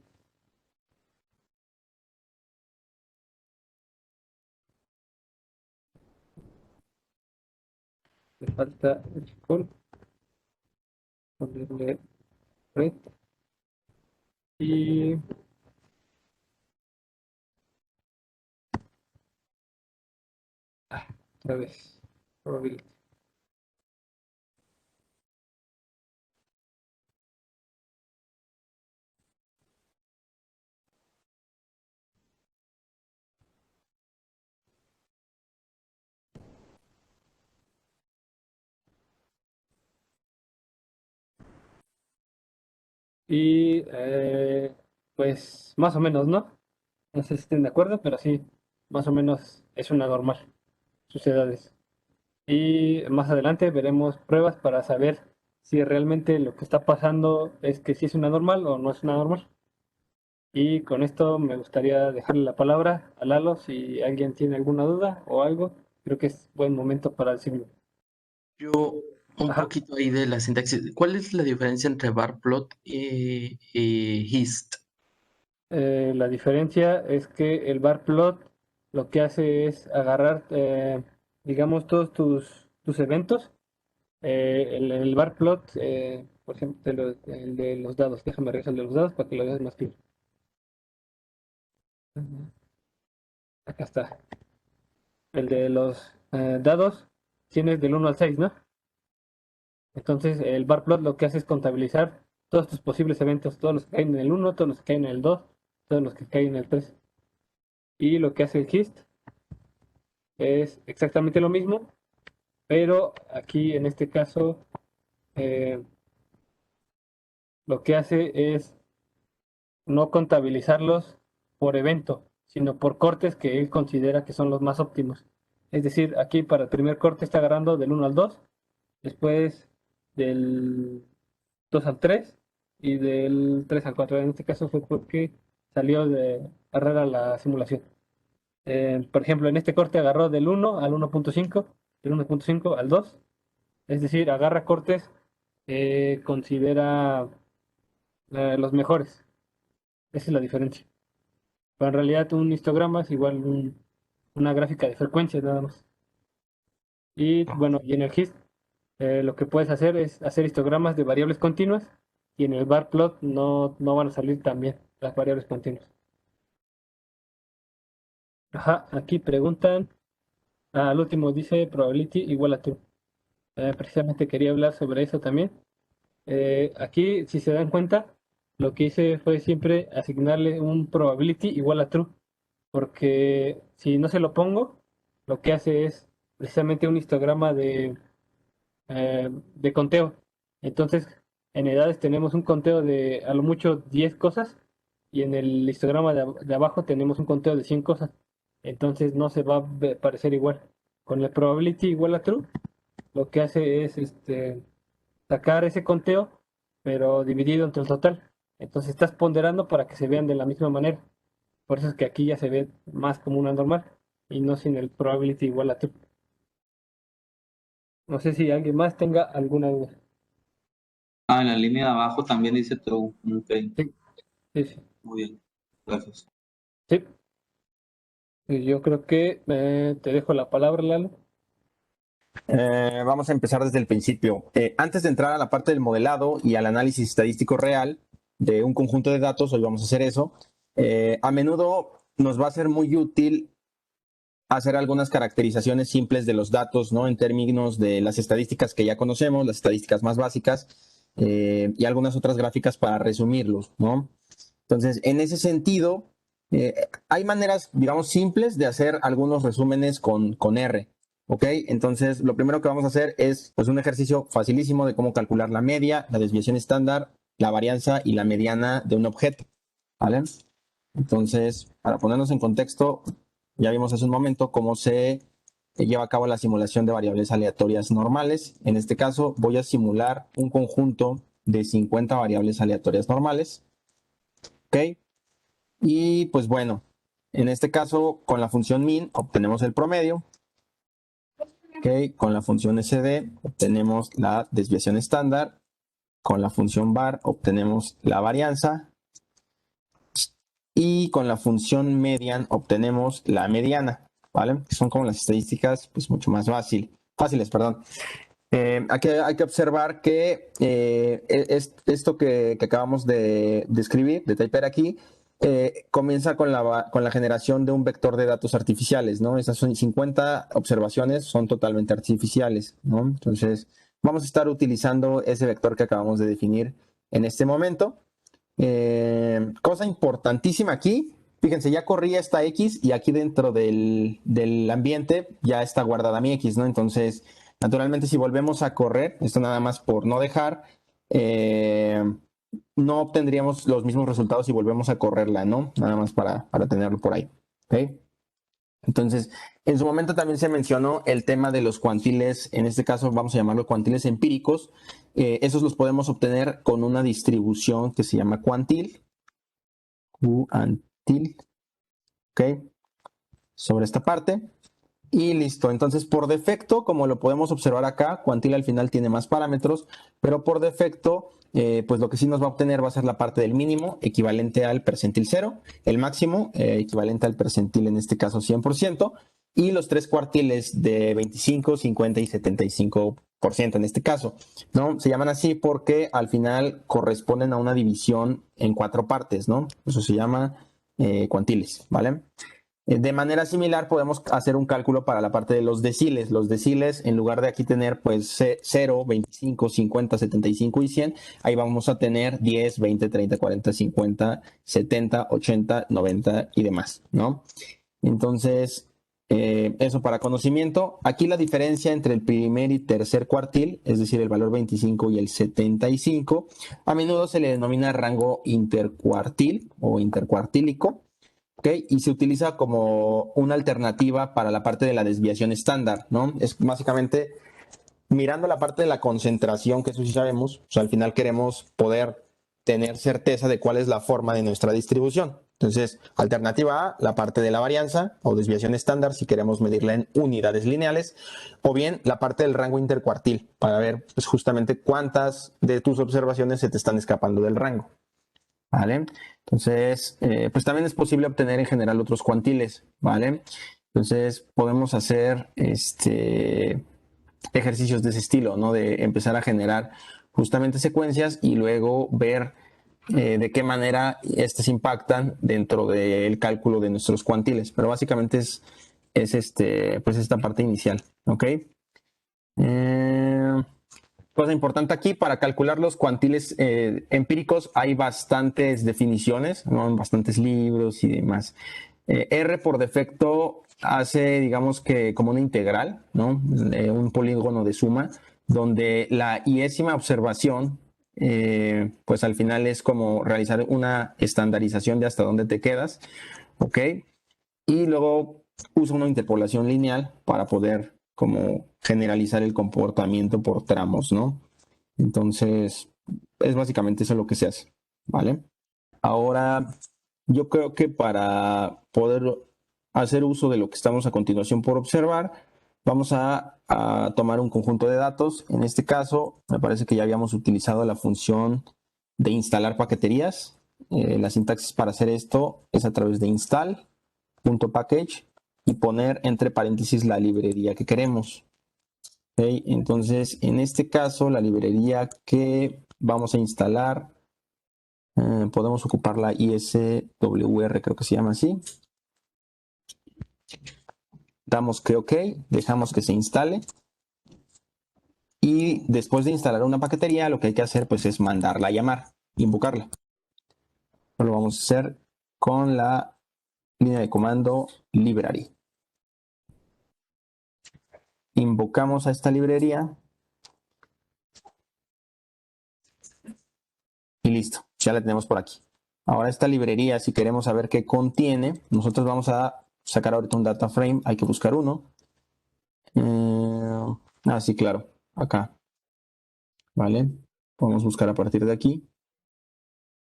le falta el col, ponerle red y otra vez probability. Y pues más o menos, ¿no? No sé si estén de acuerdo, pero sí, más o menos es una normal, sus edades. Y más adelante veremos pruebas para saber si realmente lo que está pasando es que sí es una normal o no es una normal. Y con esto me gustaría dejarle la palabra a Lalo si alguien tiene alguna duda o algo. Creo que es buen momento para decirlo. Yo un Ajá. poquito ahí de la sintaxis. ¿Cuál es la diferencia entre barplot y hist? La diferencia es que el bar plot lo que hace es agarrar, digamos, todos tus eventos. El bar plot, por ejemplo, el de los dados. Déjame revisar el de los dados para que lo veas más claro. Acá está. El de los dados tienes del 1 al 6, ¿no? Entonces, el bar plot lo que hace es contabilizar todos tus posibles eventos, todos los que caen en el 1, todos los que caen en el 2, todos los que caen en el 3. Y lo que hace el hist es exactamente lo mismo, pero aquí en este caso eh, lo que hace es no contabilizarlos por evento, sino por cortes que él considera que son los más óptimos. Es decir, aquí para el primer corte está agarrando del 1 al 2, después del 2 al 3 y del 3 al 4. En este caso fue porque salió de Herrera la simulación. Por ejemplo, en este corte agarró del 1 al 1.5, del 1.5 al 2. Es decir, agarra cortes que considera los mejores. Esa es la diferencia. Pero en realidad un histograma es igual una gráfica de frecuencias nada más. Y bueno, y en el GIST lo que puedes hacer es hacer histogramas de variables continuas y en el bar plot no van a salir también las variables continuas. Ajá, aquí preguntan, al último dice probability igual a true. Precisamente quería hablar sobre eso también. Aquí, si se dan cuenta, lo que hice fue siempre asignarle un probability igual a true, porque si no se lo pongo, lo que hace es precisamente un histograma de conteo. Entonces, en edades tenemos un conteo de a lo mucho 10 cosas y en el histograma de abajo tenemos un conteo de 100 cosas. Entonces no se va a parecer igual. Con el probability igual a true, lo que hace es sacar ese conteo, pero dividido entre el total. Entonces estás ponderando para que se vean de la misma manera. Por eso es que aquí ya se ve más como una normal y no sin el probability igual a true. No sé si alguien más tenga alguna duda. Ah, en la línea de abajo también dice true. Ok, Sí, sí, sí. muy bien. Gracias. Sí. Y yo creo que te dejo la palabra, Lalo. Vamos a empezar desde el principio. Antes de entrar a la parte del modelado y al análisis estadístico real de un conjunto de datos, hoy vamos a hacer eso. A menudo nos va a ser muy útil hacer algunas caracterizaciones simples de los datos, ¿no? En términos de las estadísticas que ya conocemos, las estadísticas más básicas y algunas otras gráficas para resumirlos, ¿no? Entonces, en ese sentido, hay maneras, digamos, simples de hacer algunos resúmenes con R. ¿Ok? Entonces, lo primero que vamos a hacer es pues, un ejercicio facilísimo de cómo calcular la media, la desviación estándar, la varianza y la mediana de un objeto. ¿Vale? Entonces, para ponernos en contexto, ya vimos hace un momento cómo se lleva a cabo la simulación de variables aleatorias normales. En este caso, voy a simular un conjunto de 50 variables aleatorias normales. ¿Ok? Y pues bueno, en este caso, con la función min obtenemos el promedio. ¿Ok? Con la función sd obtenemos la desviación estándar. Con la función var obtenemos la varianza. Y con la función median obtenemos la mediana, ¿vale? Que son como las estadísticas, pues mucho más fáciles, perdón. Aquí hay que observar que esto que acabamos de escribir, de typear aquí, comienza con la generación de un vector de datos artificiales, ¿no? Esas son 50 observaciones, son totalmente artificiales, ¿no? Entonces, vamos a estar utilizando ese vector que acabamos de definir en este momento. Cosa importantísima aquí, fíjense, ya corrí esta X y aquí dentro del ambiente ya está guardada mi X, ¿no? Entonces, naturalmente, si volvemos a correr, esto nada más por no dejar, no obtendríamos los mismos resultados si volvemos a correrla, ¿no? Nada más para tenerlo por ahí. ¿Ok? Entonces, en su momento también se mencionó el tema de los cuantiles, en este caso vamos a llamarlo cuantiles empíricos. Esos los podemos obtener con una distribución que se llama cuantil. Cuantil. ¿Ok? Sobre esta parte. Y listo. Entonces, por defecto, como lo podemos observar acá, cuantil al final tiene más parámetros, pero por defecto, pues lo que sí nos va a obtener va a ser la parte del mínimo, equivalente al percentil 0, el máximo, equivalente al percentil, en este caso 100%, y los tres cuartiles de 25, 50 y 75% en este caso, ¿no? Se llaman así porque al final corresponden a una división en 4 partes, ¿no? Eso se llama cuantiles, ¿vale? De manera similar podemos hacer un cálculo para la parte de los deciles. Los deciles, en lugar de aquí tener pues 0, 25, 50, 75 y 100, ahí vamos a tener 10, 20, 30, 40, 50, 70, 80, 90 y demás, ¿no? Entonces, eso para conocimiento. Aquí la diferencia entre el primer y tercer cuartil, es decir, el valor 25 y el 75, a menudo se le denomina rango intercuartil o intercuartílico. ¿Okay? Y se utiliza como una alternativa para la parte de la desviación estándar, ¿no? Es básicamente mirando la parte de la concentración, que eso sí sabemos, pues al final queremos poder tener certeza de cuál es la forma de nuestra distribución. Entonces, alternativa A, la parte de la varianza o desviación estándar, si queremos medirla en unidades lineales, o bien la parte del rango intercuartil, para ver pues, justamente cuántas de tus observaciones se te están escapando del rango. ¿Vale? Entonces, pues también es posible obtener en general otros cuantiles, ¿vale? Entonces, podemos hacer ejercicios de ese estilo, ¿no? De empezar a generar justamente secuencias y luego ver de qué manera estas impactan dentro del cálculo de nuestros cuantiles. Pero básicamente es pues esta parte inicial, ¿ok? Cosa importante aquí, para calcular los cuantiles empíricos hay bastantes definiciones, ¿no? En bastantes libros y demás. R por defecto hace, digamos que como una integral, ¿no? Un polígono de suma, donde la iésima observación, pues al final es como realizar una estandarización de hasta dónde te quedas, ¿ok? Y luego usa una interpolación lineal para poder como generalizar el comportamiento por tramos, ¿no? Entonces, es básicamente eso lo que se hace, ¿vale? Ahora, yo creo que para poder hacer uso de lo que estamos a continuación por observar, vamos a tomar un conjunto de datos. En este caso, me parece que ya habíamos utilizado la función de instalar paqueterías. La sintaxis para hacer esto es a través de install.package y poner entre paréntesis la librería que queremos. ¿Okay? Entonces, en este caso, la librería que vamos a instalar, podemos ocupar la ISWR, creo que se llama así. Damos que OK, dejamos que se instale. Y después de instalar una paquetería, lo que hay que hacer pues, es mandarla a llamar, invocarla. Lo vamos a hacer con la línea de comando library. invocamos a esta librería y listo, ya la tenemos por aquí. Ahora esta librería, si queremos saber qué contiene, nosotros vamos a sacar ahorita un data frame, hay que buscar uno. Sí, claro, acá. Vale, podemos buscar a partir de aquí,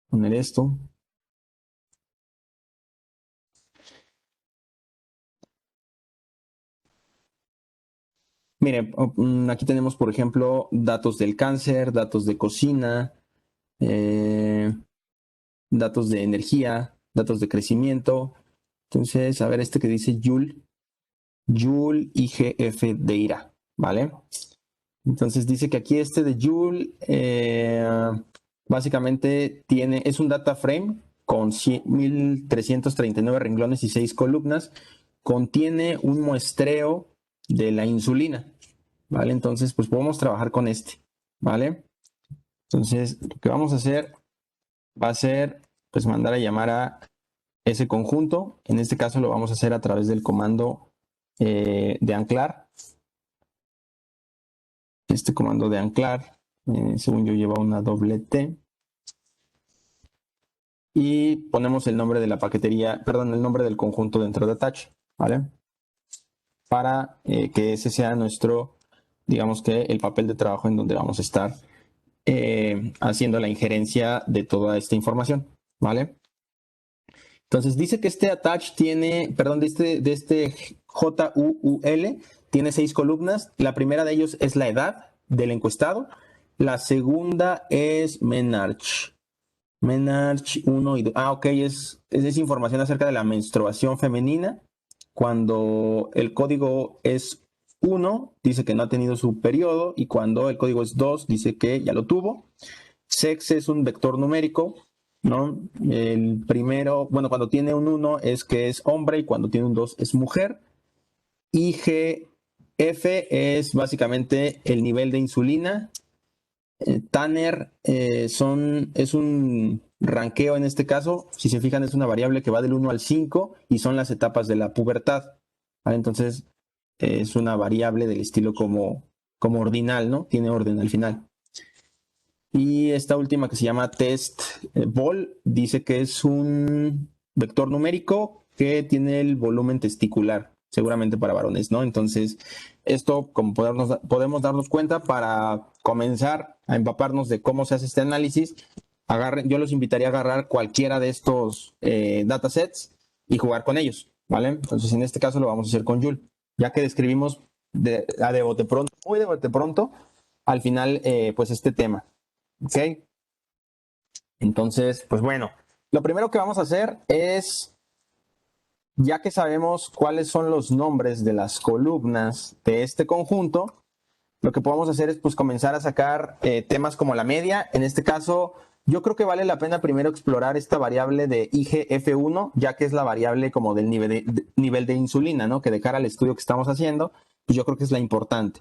poner esto. Miren, aquí tenemos, por ejemplo, datos del cáncer, datos de cocina, datos de energía, datos de crecimiento. Entonces, a ver este que dice Joule IGF de IRA, ¿vale? Entonces dice que aquí este de Joule básicamente es un data frame con 1339 renglones y 6 columnas. Contiene un muestreo de la insulina, ¿vale? Entonces, pues podemos trabajar con este, ¿vale? Entonces, lo que vamos a hacer va a ser, pues, mandar a llamar a ese conjunto. En este caso lo vamos a hacer a través del comando de anclar. Este comando de anclar, según yo, lleva una doble T. Y ponemos el nombre de la paquetería, perdón, el nombre del conjunto dentro de attach, ¿vale? Para que ese sea nuestro, digamos que el papel de trabajo en donde vamos a estar haciendo la injerencia de toda esta información, ¿vale? Entonces dice que este attach tiene, perdón, de este JUUL tiene 6 columnas. La primera de ellos es la edad del encuestado. La segunda es Menarche 1 y 2. Ok, es información acerca de la menstruación femenina. Cuando el código es 1, dice que no ha tenido su periodo. Y cuando el código es 2, dice que ya lo tuvo. Sex es un vector numérico, ¿no? El primero, bueno, cuando tiene un 1 es que es hombre y cuando tiene un 2 es mujer. IGF es básicamente el nivel de insulina. Tanner es un ranqueo en este caso. Si se fijan, es una variable que va del 1 al 5 y son las etapas de la pubertad, ¿vale? Entonces, es una variable del estilo como ordinal, ¿no? Tiene orden al final. Y esta última que se llama test vol dice que es un vector numérico que tiene el volumen testicular, seguramente para varones, ¿no? Entonces, esto, como podemos darnos cuenta, para comenzar a empaparnos de cómo se hace este análisis, yo los invitaría a agarrar cualquiera de estos datasets y jugar con ellos, ¿vale? Entonces, en este caso lo vamos a hacer con Joule, ya que describimos de bote pronto, muy de bote pronto, al final, pues este tema. ¿Ok? Entonces, pues bueno, lo primero que vamos a hacer es, ya que sabemos cuáles son los nombres de las columnas de este conjunto, lo que podemos hacer es pues comenzar a sacar temas como la media. En este caso, yo creo que vale la pena primero explorar esta variable de IGF1, ya que es la variable como del nivel de insulina, ¿no? Que de cara al estudio que estamos haciendo, pues yo creo que es la importante.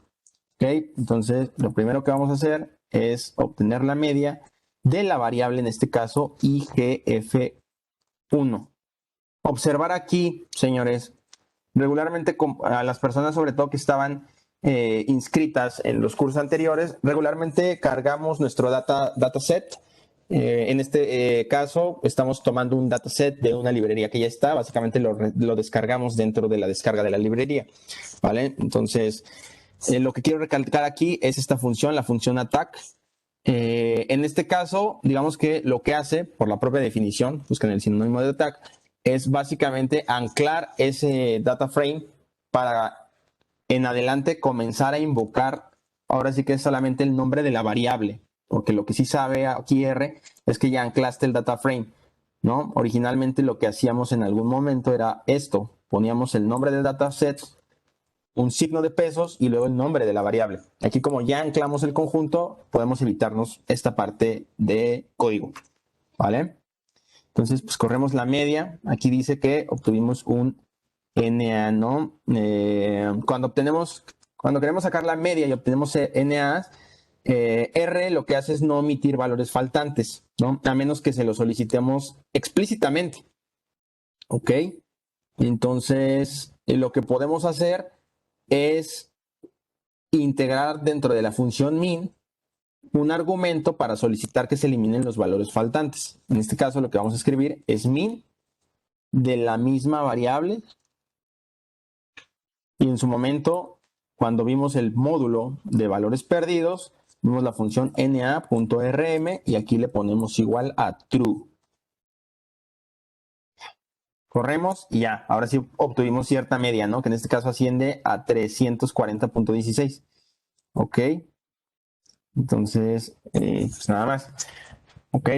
¿Ok? Entonces, lo primero que vamos a hacer es obtener la media de la variable, en este caso, IGF1. Observar aquí, señores, regularmente a las personas, sobre todo que estaban inscritas en los cursos anteriores, regularmente cargamos nuestro dataset. En este caso, estamos tomando un dataset de una librería que ya está. Básicamente lo descargamos dentro de la descarga de la librería, ¿vale? Entonces, lo que quiero recalcar aquí es esta función, la función attack. En este caso, digamos que lo que hace, por la propia definición, busquen el sinónimo de attack, es básicamente anclar ese data frame para en adelante comenzar a invocar, ahora sí que es solamente el nombre de la variable, porque lo que sí sabe aquí R es que ya anclaste el data frame, ¿no? Originalmente lo que hacíamos en algún momento era esto, poníamos el nombre del dataset, un signo de pesos y luego el nombre de la variable. Aquí, como ya anclamos el conjunto, podemos evitarnos esta parte de código, ¿vale? Entonces, pues corremos la media. Aquí dice que obtuvimos un NA, ¿no? Cuando queremos sacar la media y obtenemos NA, R lo que hace es no omitir valores faltantes, ¿no? A menos que se lo solicitemos explícitamente, ¿ok? Entonces, lo que podemos hacer es integrar dentro de la función min un argumento para solicitar que se eliminen los valores faltantes. En este caso lo que vamos a escribir es min de la misma variable, y en su momento, cuando vimos el módulo de valores perdidos, vimos la función na.rm y aquí le ponemos igual a true. Corremos y ya, ahora sí obtuvimos cierta media, ¿no? Que en este caso asciende a 340.16. Ok. Entonces, pues nada más. Ok.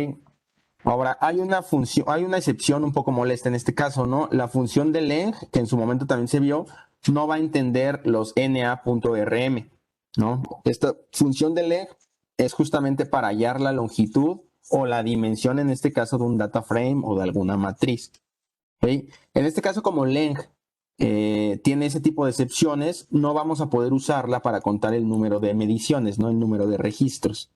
Ahora, hay una función, hay una excepción un poco molesta en este caso, ¿no? La función de leng, que en su momento también se vio, no va a entender los na.rm, ¿no? Esta función de leng es justamente para hallar la longitud o la dimensión, en este caso, de un data frame o de alguna matriz. ¿Okay? En este caso, como leng tiene ese tipo de excepciones, no vamos a poder usarla para contar el número de mediciones, no el número de registros.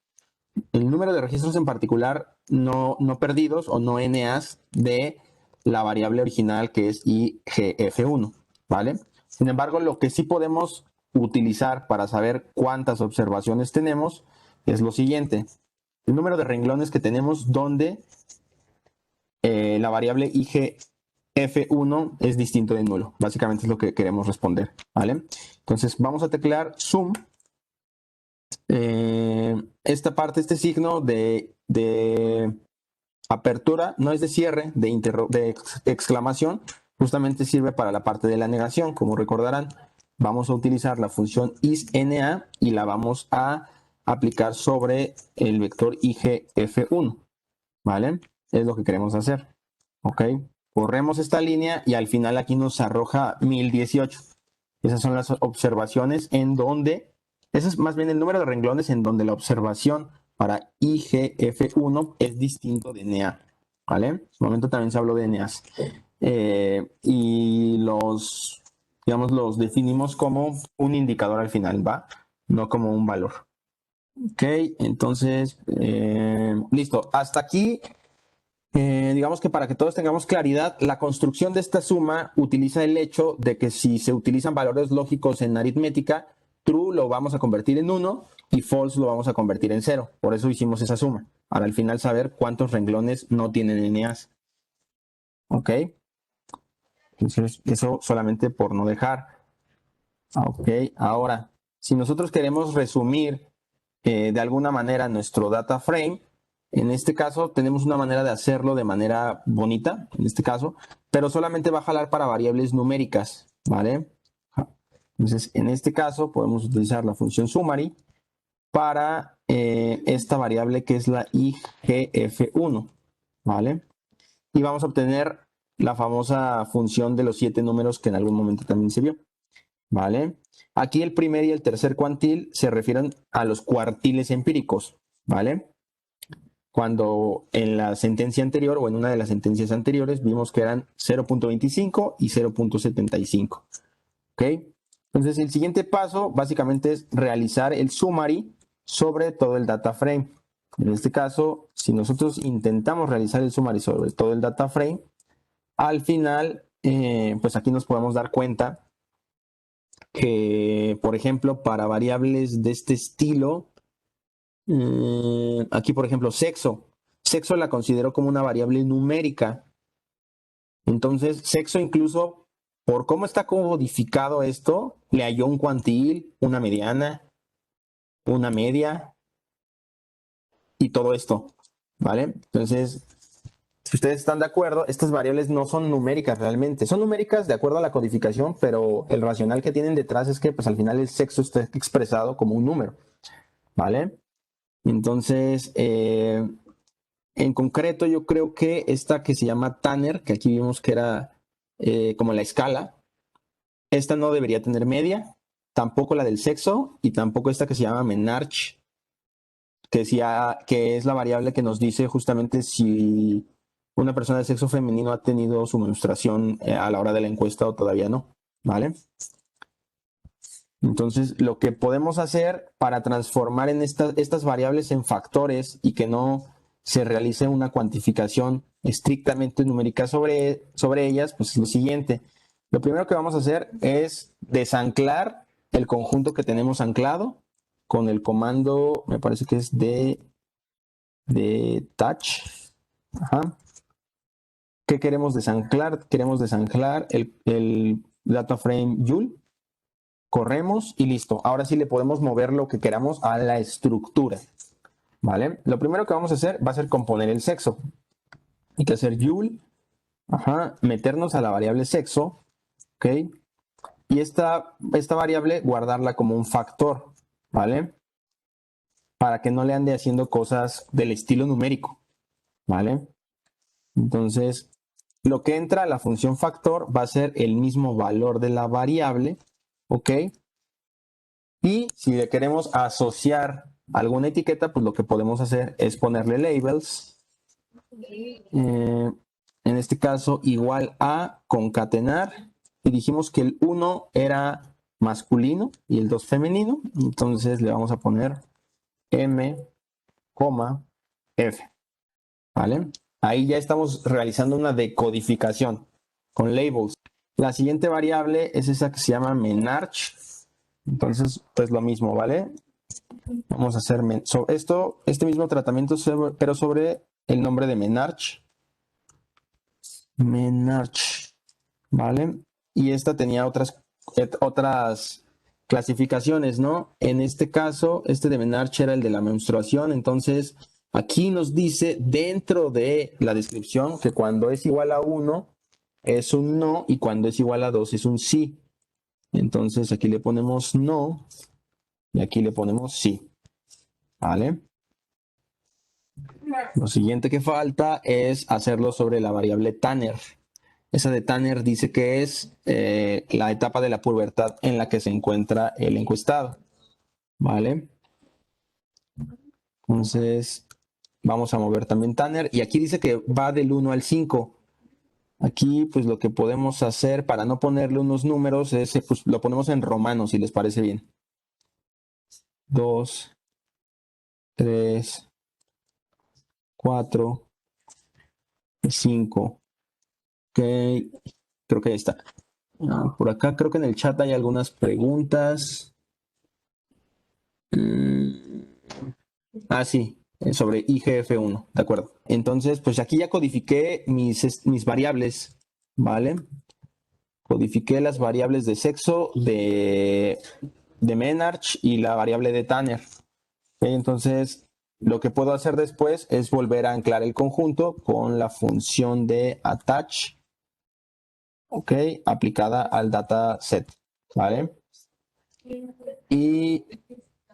El número de registros en particular no perdidos o no NAs de la variable original que es IGF1, ¿vale? Sin embargo, lo que sí podemos utilizar para saber cuántas observaciones tenemos es lo siguiente. El número de renglones que tenemos donde la variable IGF1 es distinto de nulo. Básicamente es lo que queremos responder, ¿vale? Entonces vamos a teclear sum. Esta parte, este signo de apertura, no es de cierre, de exclamación, justamente sirve para la parte de la negación. Como recordarán, vamos a utilizar la función isNA y la vamos a aplicar sobre el vector IGF1, ¿vale? Es lo que queremos hacer, ¿ok? Corremos esta línea y al final aquí nos arroja 1018. Esas son las observaciones en donde, ese es más bien el número de renglones en donde la observación para IGF1 es distinto de NA, ¿vale? En su momento también se habló de NAs. Y los, digamos, los definimos como un indicador al final, ¿va? No como un valor. Ok, entonces, listo. Hasta aquí, digamos que para que todos tengamos claridad, la construcción de esta suma utiliza el hecho de que si se utilizan valores lógicos en aritmética, true lo vamos a convertir en 1 y false lo vamos a convertir en 0. Por eso hicimos esa suma, para al final saber cuántos renglones no tienen NAs. Ok. Entonces, eso solamente por no dejar. Ok, ahora, si nosotros queremos resumir de alguna manera nuestro data frame, en este caso tenemos una manera de hacerlo de manera bonita, en este caso, pero solamente va a jalar para variables numéricas, ¿vale? Entonces, en este caso podemos utilizar la función summary para esta variable que es la IGF1, ¿vale? Y vamos a obtener la famosa función de los 7 números que en algún momento también se vio, ¿vale? Aquí el primer y el tercer cuantil se refieren a los cuartiles empíricos, ¿vale? Cuando en la sentencia anterior o en una de las sentencias anteriores vimos que eran 0.25 y 0.75, ¿ok? Entonces el siguiente paso básicamente es realizar el summary sobre todo el data frame. En este caso, si nosotros intentamos realizar el summary sobre todo el data frame, al final, pues aquí nos podemos dar cuenta que, por ejemplo, para variables de este estilo, aquí, por ejemplo, sexo la considero como una variable numérica. Entonces, sexo incluso, por cómo está codificado esto, le halló un cuantil, una mediana, una media y todo esto, ¿vale? Entonces, si ustedes están de acuerdo, estas variables no son numéricas realmente. Son numéricas de acuerdo a la codificación, pero el racional que tienen detrás es que pues al final el sexo está expresado como un número, ¿vale? Entonces, en concreto yo creo que esta que se llama Tanner, que aquí vimos que era como la escala, esta no debería tener media, tampoco la del sexo y tampoco esta que se llama Menarche, que es la variable que nos dice justamente si una persona de sexo femenino ha tenido su menstruación a la hora de la encuesta o todavía no, ¿vale? Entonces, lo que podemos hacer para transformar en estas variables en factores y que no se realice una cuantificación estrictamente numérica sobre ellas, pues es lo siguiente. Lo primero que vamos a hacer es desanclar el conjunto que tenemos anclado con el comando, me parece que es de touch. Ajá. ¿Qué queremos desanclar? Queremos desanclar el data frame Joule. Corremos y listo. Ahora sí le podemos mover lo que queramos a la estructura. ¿Vale? Lo primero que vamos a hacer va a ser componer el sexo. Hay que hacer Joule. Ajá. Meternos a la variable sexo. ¿Ok? Y esta variable guardarla como un factor. ¿Vale? Para que no le ande haciendo cosas del estilo numérico. ¿Vale? Entonces, lo que entra a la función factor va a ser el mismo valor de la variable, ¿ok? Y si le queremos asociar alguna etiqueta, pues lo que podemos hacer es ponerle labels. En este caso, igual a concatenar. Y dijimos que el 1 era masculino y el 2 femenino. Entonces le vamos a poner M, F. ¿Vale? Ahí ya estamos realizando una decodificación con labels. La siguiente variable es esa que se llama menarch. Entonces, pues lo mismo, ¿vale? Vamos a hacer este mismo tratamiento, pero sobre el nombre de menarch. Menarch, ¿vale? Y esta tenía otras clasificaciones, ¿no? En este caso, este de menarch era el de la menstruación, entonces aquí nos dice dentro de la descripción que cuando es igual a 1 es un no y cuando es igual a 2 es un sí. Entonces aquí le ponemos no y aquí le ponemos sí. ¿Vale? Lo siguiente que falta es hacerlo sobre la variable Tanner. Esa de Tanner dice que es la etapa de la pubertad en la que se encuentra el encuestado. ¿Vale? Entonces, vamos a mover también Tanner. Y aquí dice que va del 1 al 5. Aquí, pues lo que podemos hacer para no ponerle unos números es, pues lo ponemos en romanos, si les parece bien. 2, 3, 4, 5. Ok, creo que ahí está. Por acá creo que en el chat hay algunas preguntas. Sí, sobre IGF1, de acuerdo. Entonces, pues aquí ya codifiqué mis variables, ¿vale? Codifiqué las variables de sexo de menarch y la variable de Tanner. Entonces, lo que puedo hacer después es volver a anclar el conjunto con la función de attach, ¿ok? Aplicada al dataset, ¿vale? Y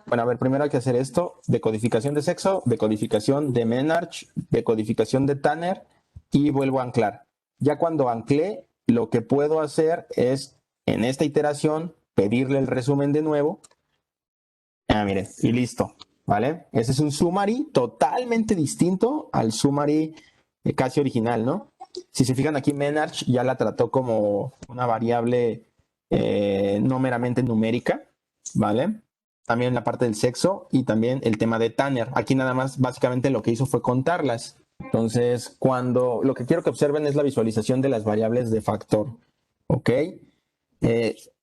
bueno, a ver, primero hay que hacer esto: decodificación de sexo, decodificación de menarch, decodificación de Tanner y vuelvo a anclar. Ya cuando anclé, lo que puedo hacer es, en esta iteración, pedirle el resumen de nuevo. Miren, y listo, ¿vale? Ese es un summary totalmente distinto al summary casi original, ¿no? Si se fijan aquí, menarch ya la trató como una variable no meramente numérica, ¿vale? También la parte del sexo y también el tema de Tanner. Aquí nada más básicamente lo que hizo fue contarlas. Entonces, lo que quiero que observen es la visualización de las variables de factor, ¿ok?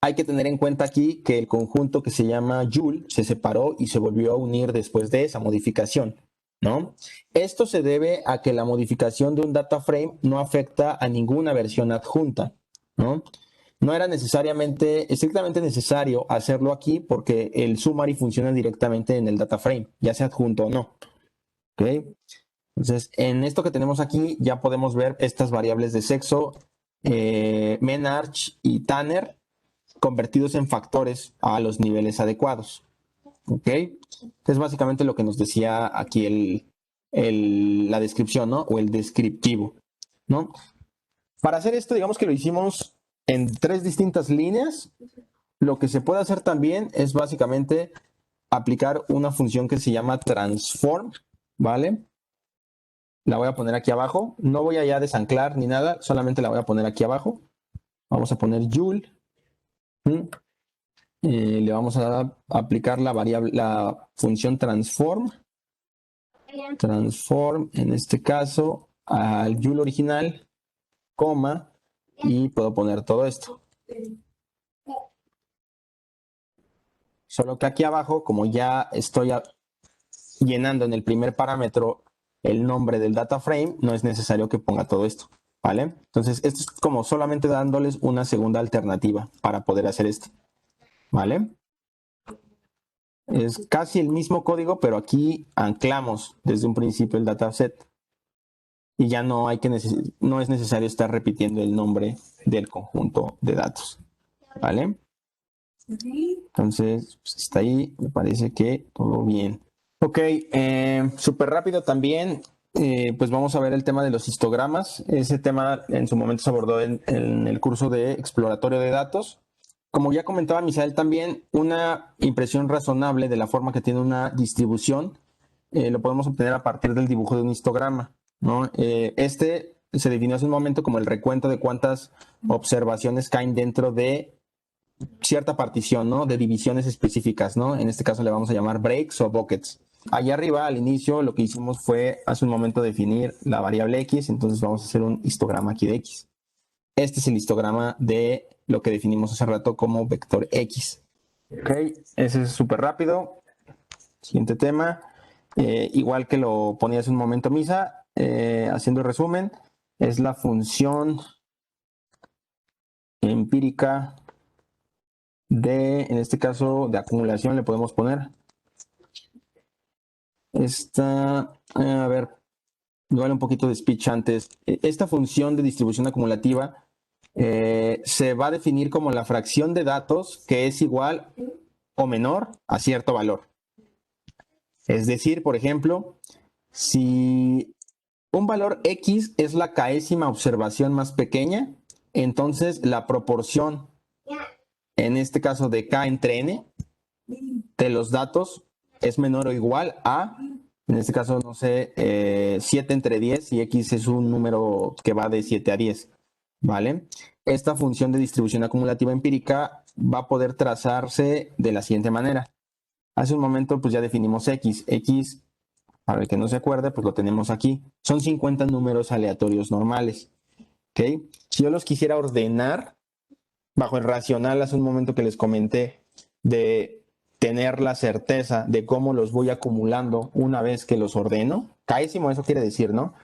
Hay que tener en cuenta aquí que el conjunto que se llama Joule se separó y se volvió a unir después de esa modificación, ¿no? Esto se debe a que la modificación de un data frame no afecta a ninguna versión adjunta, ¿no? No era estrictamente necesario hacerlo aquí porque el summary funciona directamente en el data frame, ya sea adjunto o no. ¿Ok? Entonces, en esto que tenemos aquí ya podemos ver estas variables de sexo, menarch y Tanner, convertidos en factores a los niveles adecuados. ¿Ok? Es básicamente lo que nos decía aquí la descripción, ¿no? O el descriptivo, ¿no? Para hacer esto, digamos que lo hicimos en 3 distintas líneas. Lo que se puede hacer también es básicamente aplicar una función que se llama transform, ¿vale? La voy a poner aquí abajo. No voy a ya desanclar ni nada, solamente la voy a poner aquí abajo. Vamos a poner Joule. Le vamos a aplicar la función transform. Transform, en este caso, al Joule original, coma, y puedo poner todo esto. Solo que aquí abajo, como ya estoy llenando en el primer parámetro el nombre del data frame, no es necesario que ponga todo esto, ¿vale? Entonces, esto es como solamente dándoles una segunda alternativa para poder hacer esto, ¿vale? Es casi el mismo código, pero aquí anclamos desde un principio el dataset y ya no hay que no es necesario estar repitiendo el nombre del conjunto de datos, ¿vale? Entonces, pues, está ahí, me parece que todo bien. Ok, súper rápido también, pues vamos a ver el tema de los histogramas. Ese tema en su momento se abordó en el curso de exploratorio de datos. Como ya comentaba Misael también, una impresión razonable de la forma que tiene una distribución lo podemos obtener a partir del dibujo de un histograma, ¿no? Este se definió hace un momento como el recuento de cuántas observaciones caen dentro de cierta partición, ¿no? De divisiones específicas, ¿no? En este caso le vamos a llamar breaks o buckets. Allá arriba, al inicio, lo que hicimos fue hace un momento definir la variable x, entonces vamos a hacer un histograma aquí de x. Este es el histograma de lo que definimos hace rato como vector x. Ok, ese es súper rápido. Siguiente tema. Igual que lo ponía hace un momento Misa, haciendo el resumen, es la función empírica en este caso, de acumulación le podemos poner. Esta, a ver, igual un poquito de speech antes. Esta función de distribución acumulativa se va a definir como la fracción de datos que es igual o menor a cierto valor. Es decir, por ejemplo, si un valor X es la késima observación más pequeña, entonces la proporción, en este caso de K entre N, de los datos es menor o igual a, en este caso, no sé, 7 entre 10 y X es un número que va de 7 a 10, ¿vale? Esta función de distribución acumulativa empírica va a poder trazarse de la siguiente manera. Hace un momento pues ya definimos X. X, para el que no se acuerde, pues lo tenemos aquí. Son 50 números aleatorios normales, ¿ok? Si yo los quisiera ordenar bajo el racional, hace un momento que les comenté de tener la certeza de cómo los voy acumulando una vez que los ordeno. Késimo, eso quiere decir, ¿no?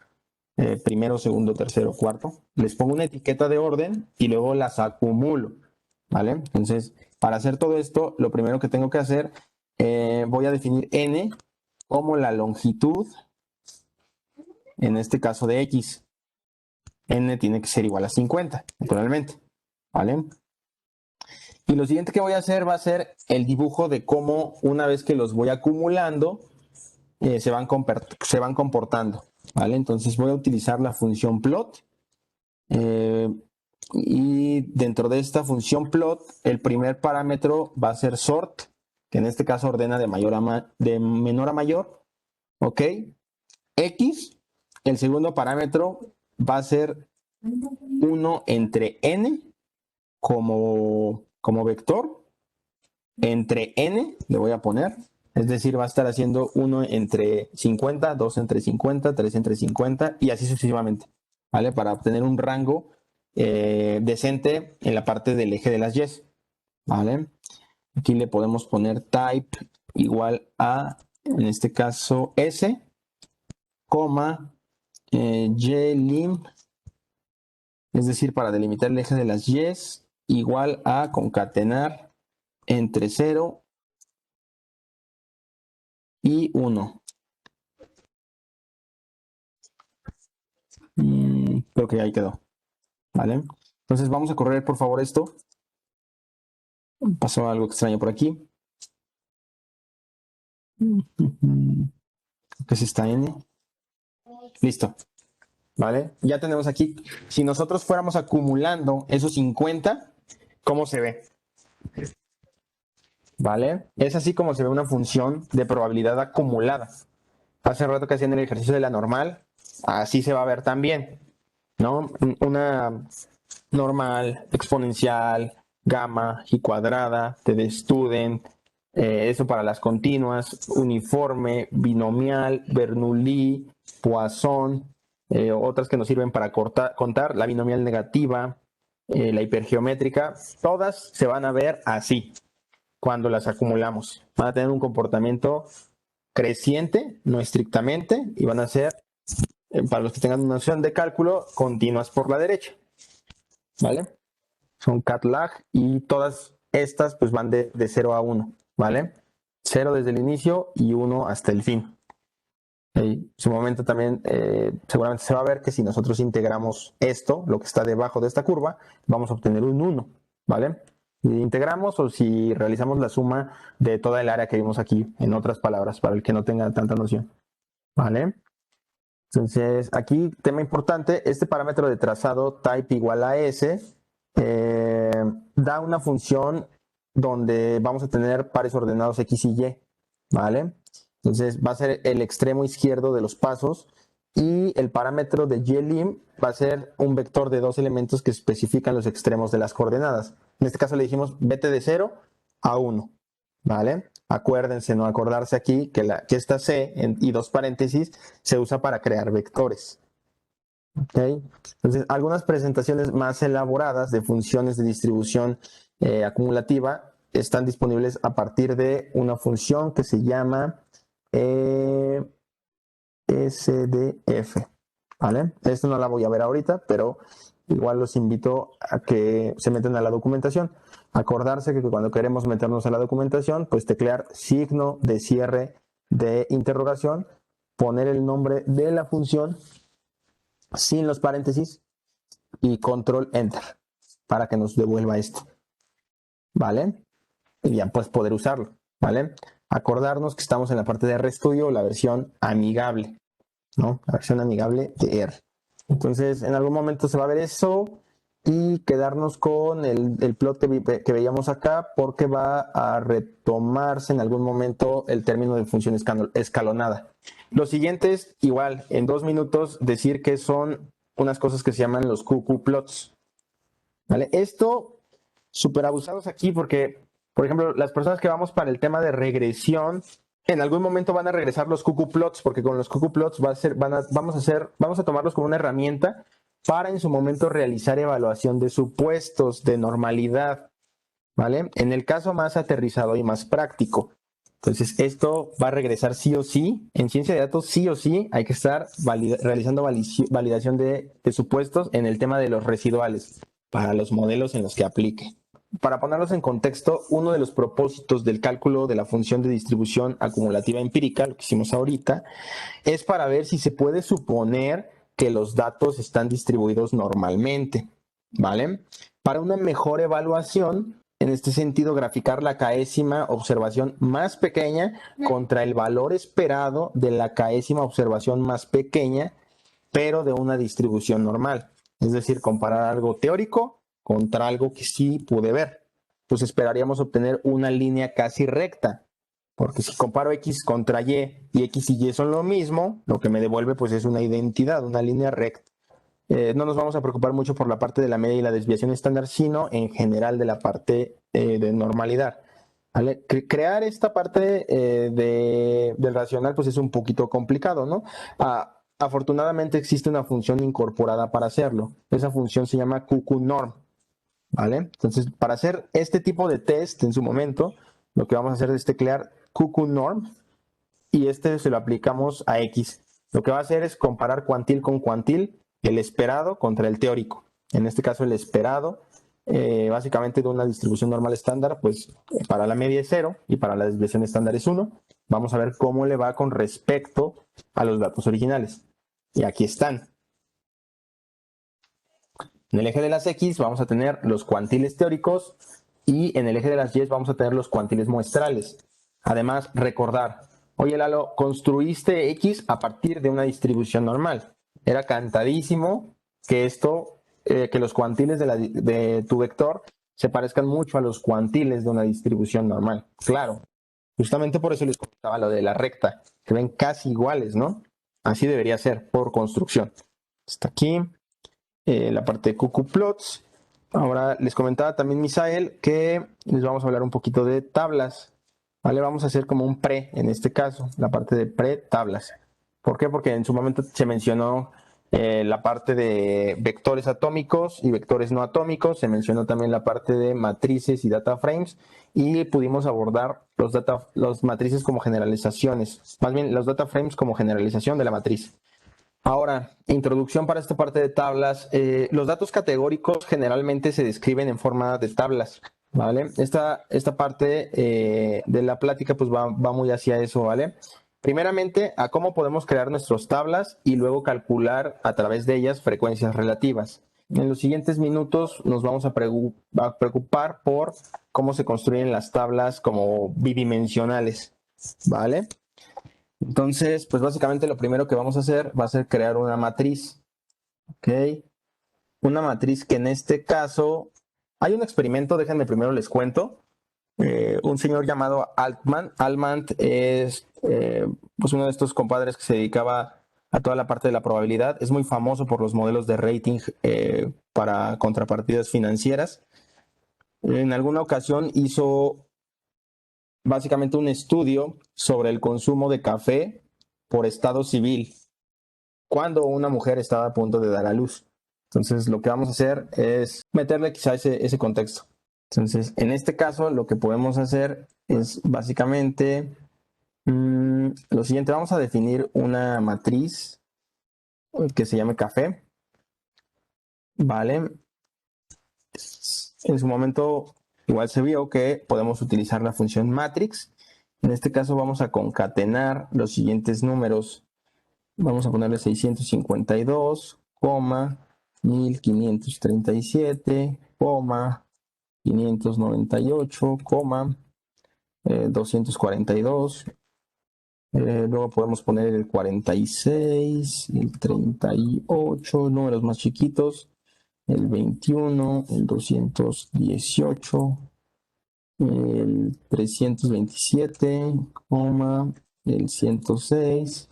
Primero, segundo, tercero, cuarto. Les pongo una etiqueta de orden y luego las acumulo, ¿vale? Entonces, para hacer todo esto, lo primero que tengo que hacer, voy a definir n como la longitud, en este caso de x. N tiene que ser igual a 50, naturalmente, ¿vale? Y lo siguiente que voy a hacer va a ser el dibujo de cómo una vez que los voy acumulando se van comportando, ¿vale? Entonces voy a utilizar la función plot y dentro de esta función plot el primer parámetro va a ser sort, que en este caso ordena de menor a mayor, ¿ok? X, el segundo parámetro va a ser 1 entre n como vector, entre n le voy a poner, es decir, va a estar haciendo 1 entre 50, 2 entre 50, 3 entre 50 y así sucesivamente, ¿vale? Para obtener un rango decente en la parte del eje de las y, ¿vale? Aquí le podemos poner type igual a, en este caso, s, coma, ylim, es decir, para delimitar el eje de las y, igual a concatenar entre 0 y 1. Creo que ahí quedó. ¿Vale? Entonces vamos a correr por favor esto. Pasó algo extraño por aquí. Que es esta n. Listo. ¿Vale? Ya tenemos aquí. Si nosotros fuéramos acumulando esos 50, ¿cómo se ve? ¿Vale? Es así como se ve una función de probabilidad acumulada. Hace rato que hacían el ejercicio de la normal, así se va a ver también, ¿no? Una normal, exponencial, gamma y cuadrada, te de student, eso para las continuas, uniforme, binomial, Bernoulli, Poisson, otras que nos sirven para contar, la binomial negativa, la hipergeométrica, todas se van a ver así, cuando las acumulamos. Van a tener un comportamiento creciente, no estrictamente, y van a ser, para los que tengan una noción de cálculo, continuas por la derecha. ¿Vale? Son cat lag y todas estas pues van de 0 a 1, ¿vale? 0 desde el inicio y 1 hasta el fin. En su momento también seguramente se va a ver que si nosotros integramos esto, lo que está debajo de esta curva, vamos a obtener un 1, ¿vale? Si integramos o si realizamos la suma de toda el área que vimos aquí, en otras palabras, para el que no tenga tanta noción, ¿vale? Entonces, aquí, tema importante, este parámetro de trazado type igual a s da una función donde vamos a tener pares ordenados x y y, ¿vale? Entonces va a ser el extremo izquierdo de los pasos y el parámetro de ylim va a ser un vector de dos elementos que especifican los extremos de las coordenadas. En este caso le dijimos vete de 0 a 1, ¿vale? Acuérdense, no acordarse aquí que esta C y dos paréntesis se usa para crear vectores. ¿Okay? Entonces, algunas presentaciones más elaboradas de funciones de distribución acumulativa están disponibles a partir de una función que se llama SDF. ¿Vale? Esto no la voy a ver ahorita, pero igual los invito a que se metan a la documentación. Acordarse que cuando queremos meternos a la documentación, pues teclear signo de cierre de interrogación, poner el nombre de la función sin los paréntesis y control enter para que nos devuelva esto, ¿vale? Y ya pues poder usarlo, ¿vale? Acordarnos que estamos en la parte de RStudio, la versión amigable, ¿no? La versión amigable de R. Entonces en algún momento se va a ver eso y quedarnos con el plot que veíamos acá, porque va a retomarse en algún momento el término de función escalonada. Lo siguiente es, igual, en 2 minutos, decir que son unas cosas que se llaman los QQ-plots. ¿Vale? Esto, súper abusados aquí porque, por ejemplo, las personas que vamos para el tema de regresión, en algún momento van a regresar los QQ-plots, porque con los QQ-plots vamos a tomarlos como una herramienta para en su momento realizar evaluación de supuestos de normalidad, ¿vale? En el caso más aterrizado y más práctico. Entonces, esto va a regresar sí o sí. En ciencia de datos, sí o sí, hay que estar realizando validación de supuestos en el tema de los residuales para los modelos en los que aplique. Para ponerlos en contexto, uno de los propósitos del cálculo de la función de distribución acumulativa empírica, lo que hicimos ahorita, es para ver si se puede suponer que los datos están distribuidos normalmente, ¿vale? Para una mejor evaluación, en este sentido, graficar la késima observación más pequeña contra el valor esperado de la késima observación más pequeña, pero de una distribución normal. Es decir, comparar algo teórico contra algo que sí pude ver. Pues esperaríamos obtener una línea casi recta, porque si comparo X contra Y y X y Y son lo mismo, lo que me devuelve pues es una identidad, una línea recta. No nos vamos a preocupar mucho por la parte de la media y la desviación estándar, sino en general de la parte de normalidad. ¿Vale? Crear esta parte del racional pues es un poquito complicado, ¿no? Afortunadamente existe una función incorporada para hacerlo. Esa función se llama QQnorm, ¿vale? Entonces, para hacer este tipo de test en su momento, lo que vamos a hacer es teclear QQnorm y este se lo aplicamos a X. Lo que va a hacer es comparar cuantil con cuantil, el esperado contra el teórico. En este caso, el esperado, básicamente de una distribución normal estándar, pues para la media es 0 y para la desviación estándar es 1. Vamos a ver cómo le va con respecto a los datos originales. Y aquí están. En el eje de las X vamos a tener los cuantiles teóricos y en el eje de las Y vamos a tener los cuantiles muestrales. Además, recordar, oye Lalo, construiste X a partir de una distribución normal. Era cantadísimo que que los cuantiles de tu vector se parezcan mucho a los cuantiles de una distribución normal. Claro, justamente por eso les comentaba lo de la recta, que ven casi iguales, ¿no? Así debería ser por construcción. Hasta aquí la parte de QQplots. Ahora les comentaba también Misael que les vamos a hablar un poquito de tablas. ¿Vale? Vamos a hacer como un pre en este caso, la parte de pre-tablas. ¿Por qué? Porque en su momento se mencionó la parte de vectores atómicos y vectores no atómicos, se mencionó también la parte de matrices y data frames, y pudimos abordar los matrices como generalizaciones, más bien los data frames como generalización de la matriz. Ahora, introducción para esta parte de tablas. Los datos categóricos generalmente se describen en forma de tablas, ¿vale? Esta parte de la plática pues va muy hacia eso, ¿vale? Primeramente, a cómo podemos crear nuestras tablas y luego calcular a través de ellas frecuencias relativas. En los siguientes minutos nos vamos a preocupar por cómo se construyen las tablas como bidimensionales, ¿vale? Entonces, pues básicamente lo primero que vamos a hacer va a ser crear una matriz, ¿ok? Una matriz que en este caso, hay un experimento, déjenme primero les cuento. Un señor llamado Altman. Altman es pues uno de estos compadres que se dedicaba a toda la parte de la probabilidad. Es muy famoso por los modelos de rating para contrapartidas financieras. En alguna ocasión hizo básicamente un estudio sobre el consumo de café por estado civil cuando una mujer estaba a punto de dar a luz. Entonces lo que vamos a hacer es meterle quizá ese contexto. Entonces, en este caso, lo que podemos hacer es básicamente lo siguiente. Vamos a definir una matriz que se llame café. Vale. En su momento, igual se vio que podemos utilizar la función matrix. En este caso, vamos a concatenar los siguientes números. Vamos a ponerle 652, 1537, 598, 242. Luego podemos poner el 46, el 38, números más chiquitos, el 21, el 218, el 327, el 106,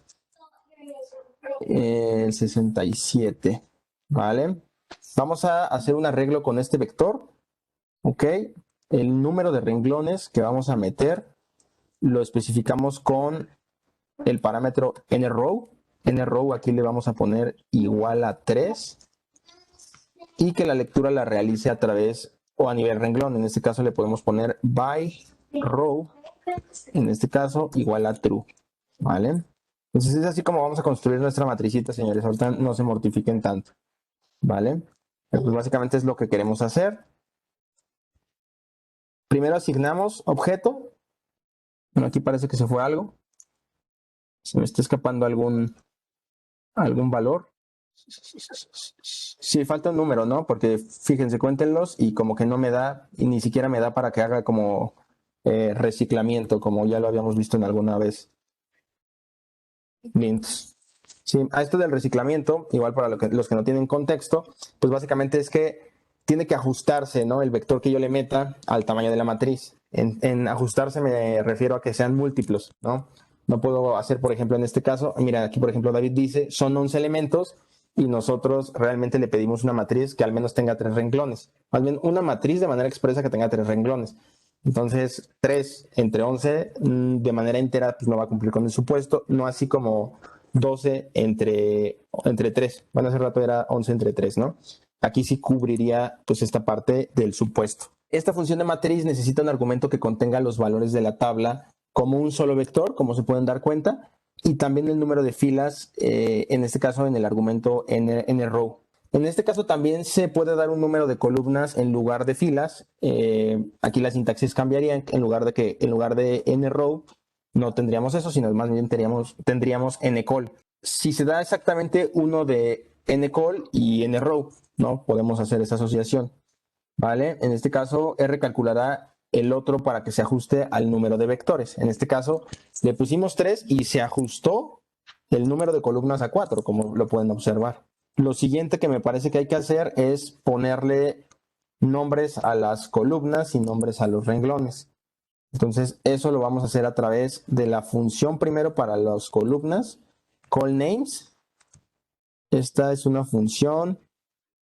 el 67, ¿vale? Vamos a hacer un arreglo con este vector. Ok, el número de renglones que vamos a meter lo especificamos con el parámetro nrow. Nrow aquí le vamos a poner igual a 3 y que la lectura la realice a través o a nivel renglón. En este caso le podemos poner by row, en este caso igual a true, ¿vale? Entonces es así como vamos a construir nuestra matricita, señores. Ahorita no se mortifiquen tanto, ¿vale? Pues básicamente es lo que queremos hacer. Primero asignamos objeto. Bueno, aquí parece que se fue algo. Se me está escapando algún valor. Sí, falta un número, ¿no? Porque fíjense, cuéntenlos y como que no me da, y ni siquiera me da para que haga como reciclamiento, como ya lo habíamos visto en alguna vez. Links. Sí, a esto del reciclamiento, igual para los que no tienen contexto, pues básicamente es que tiene que ajustarse, ¿no? El vector que yo le meta al tamaño de la matriz. En ajustarse me refiero a que sean múltiplos, ¿no? No puedo hacer, por ejemplo, en este caso, mira, aquí por ejemplo David dice, son 11 elementos y nosotros realmente le pedimos una matriz que al menos tenga 3 renglones. Más bien una matriz de manera expresa que tenga 3 renglones. Entonces, 3 entre 11 de manera entera pues no va a cumplir con el supuesto, no así como 12 entre 3. Bueno, hace rato era 11 entre 3, ¿no? Aquí sí cubriría pues esta parte del supuesto. Esta función de matriz necesita un argumento que contenga los valores de la tabla como un solo vector, como se pueden dar cuenta, y también el número de filas, en este caso en el argumento nrow. En este caso también se puede dar un número de columnas en lugar de filas. Aquí la sintaxis cambiaría, en lugar de nrow no tendríamos eso, sino más bien tendríamos ncol. Si se da exactamente uno de ncol y nrow, ¿no? Podemos hacer esa asociación, ¿vale? En este caso, R calculará el otro para que se ajuste al número de vectores. En este caso, le pusimos 3 y se ajustó el número de columnas a 4, como lo pueden observar. Lo siguiente que me parece que hay que hacer es ponerle nombres a las columnas y nombres a los renglones. Entonces, eso lo vamos a hacer a través de la función primero para las columnas, callNames. Esta es una función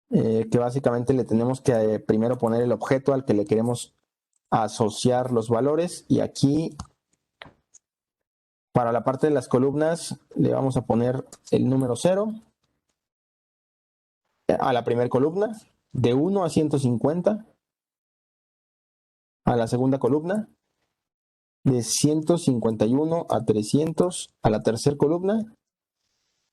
que básicamente le tenemos que primero poner el objeto al que le queremos asociar los valores, y aquí para la parte de las columnas le vamos a poner el número 0 a la primera columna, de 1 a 150, a la segunda columna, de 151 a 300 a la tercera columna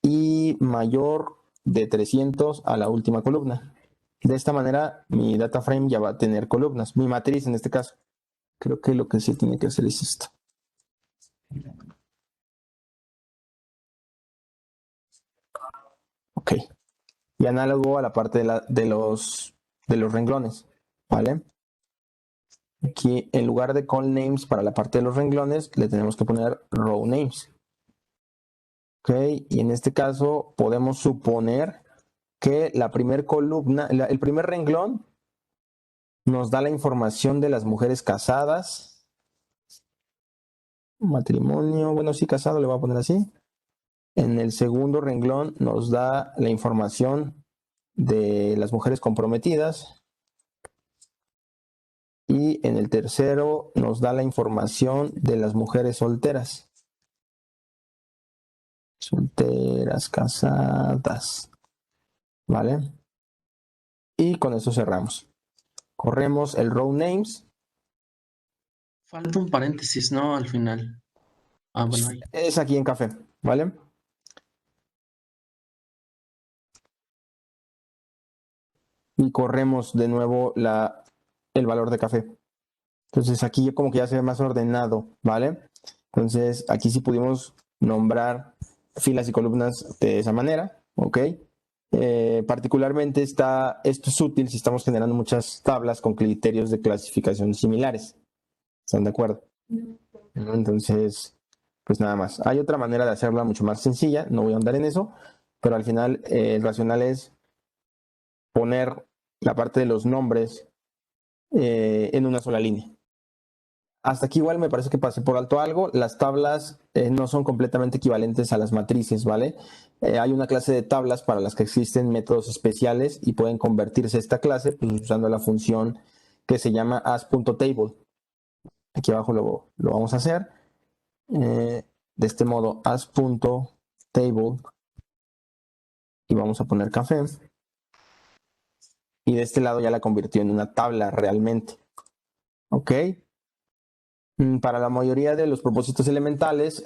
y mayor de 300 a la última columna. De esta manera mi data frame ya va a tener columnas, mi matriz en este caso. Creo que lo que sí tiene que hacer es esto. Ok. Y análogo a la parte de los renglones, ¿vale? Aquí en lugar de call names para la parte de los renglones, le tenemos que poner row names. Ok, y en este caso podemos suponer que la primera columna, el primer renglón nos da la información de las mujeres casadas. Matrimonio, bueno, sí, casado, le voy a poner así. En el segundo renglón nos da la información de las mujeres comprometidas. Y en el tercero nos da la información de las mujeres solteras. Solteras, casadas. ¿Vale? Y con eso cerramos. Corremos el row names. Falta un paréntesis, ¿no? Al final. Ah, bueno, ahí. Es aquí en café, ¿vale? Y corremos de nuevo el valor de café. Entonces aquí como que ya se ve más ordenado, ¿vale? Entonces aquí sí pudimos nombrar filas y columnas de esa manera, ¿ok? Particularmente esto es útil si estamos generando muchas tablas con criterios de clasificación similares. ¿Están de acuerdo? Entonces, pues nada más. Hay otra manera de hacerla mucho más sencilla, no voy a andar en eso, pero al final el racional es poner la parte de los nombres en una sola línea. Hasta aquí igual me parece que pasé por alto algo. Las tablas no son completamente equivalentes a las matrices, ¿vale? Hay una clase de tablas para las que existen métodos especiales y pueden convertirse esta clase pues, usando la función que se llama as.table. Aquí abajo lo vamos a hacer. De este modo, as.table y vamos a poner café. Y de este lado ya la convirtió en una tabla realmente. ¿Ok? Para la mayoría de los propósitos elementales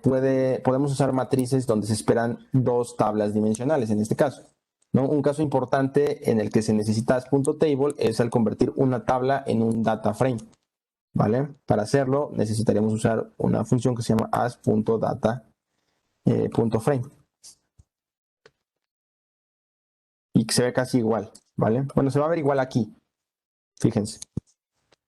podemos usar matrices donde se esperan dos tablas dimensionales en este caso, ¿no? Un caso importante en el que se necesita as.table es al convertir una tabla en un data frame, ¿vale? Para hacerlo necesitaríamos usar una función que se llama as.data.frame y que se ve casi igual, ¿vale? Bueno, se va a ver igual aquí, fíjense.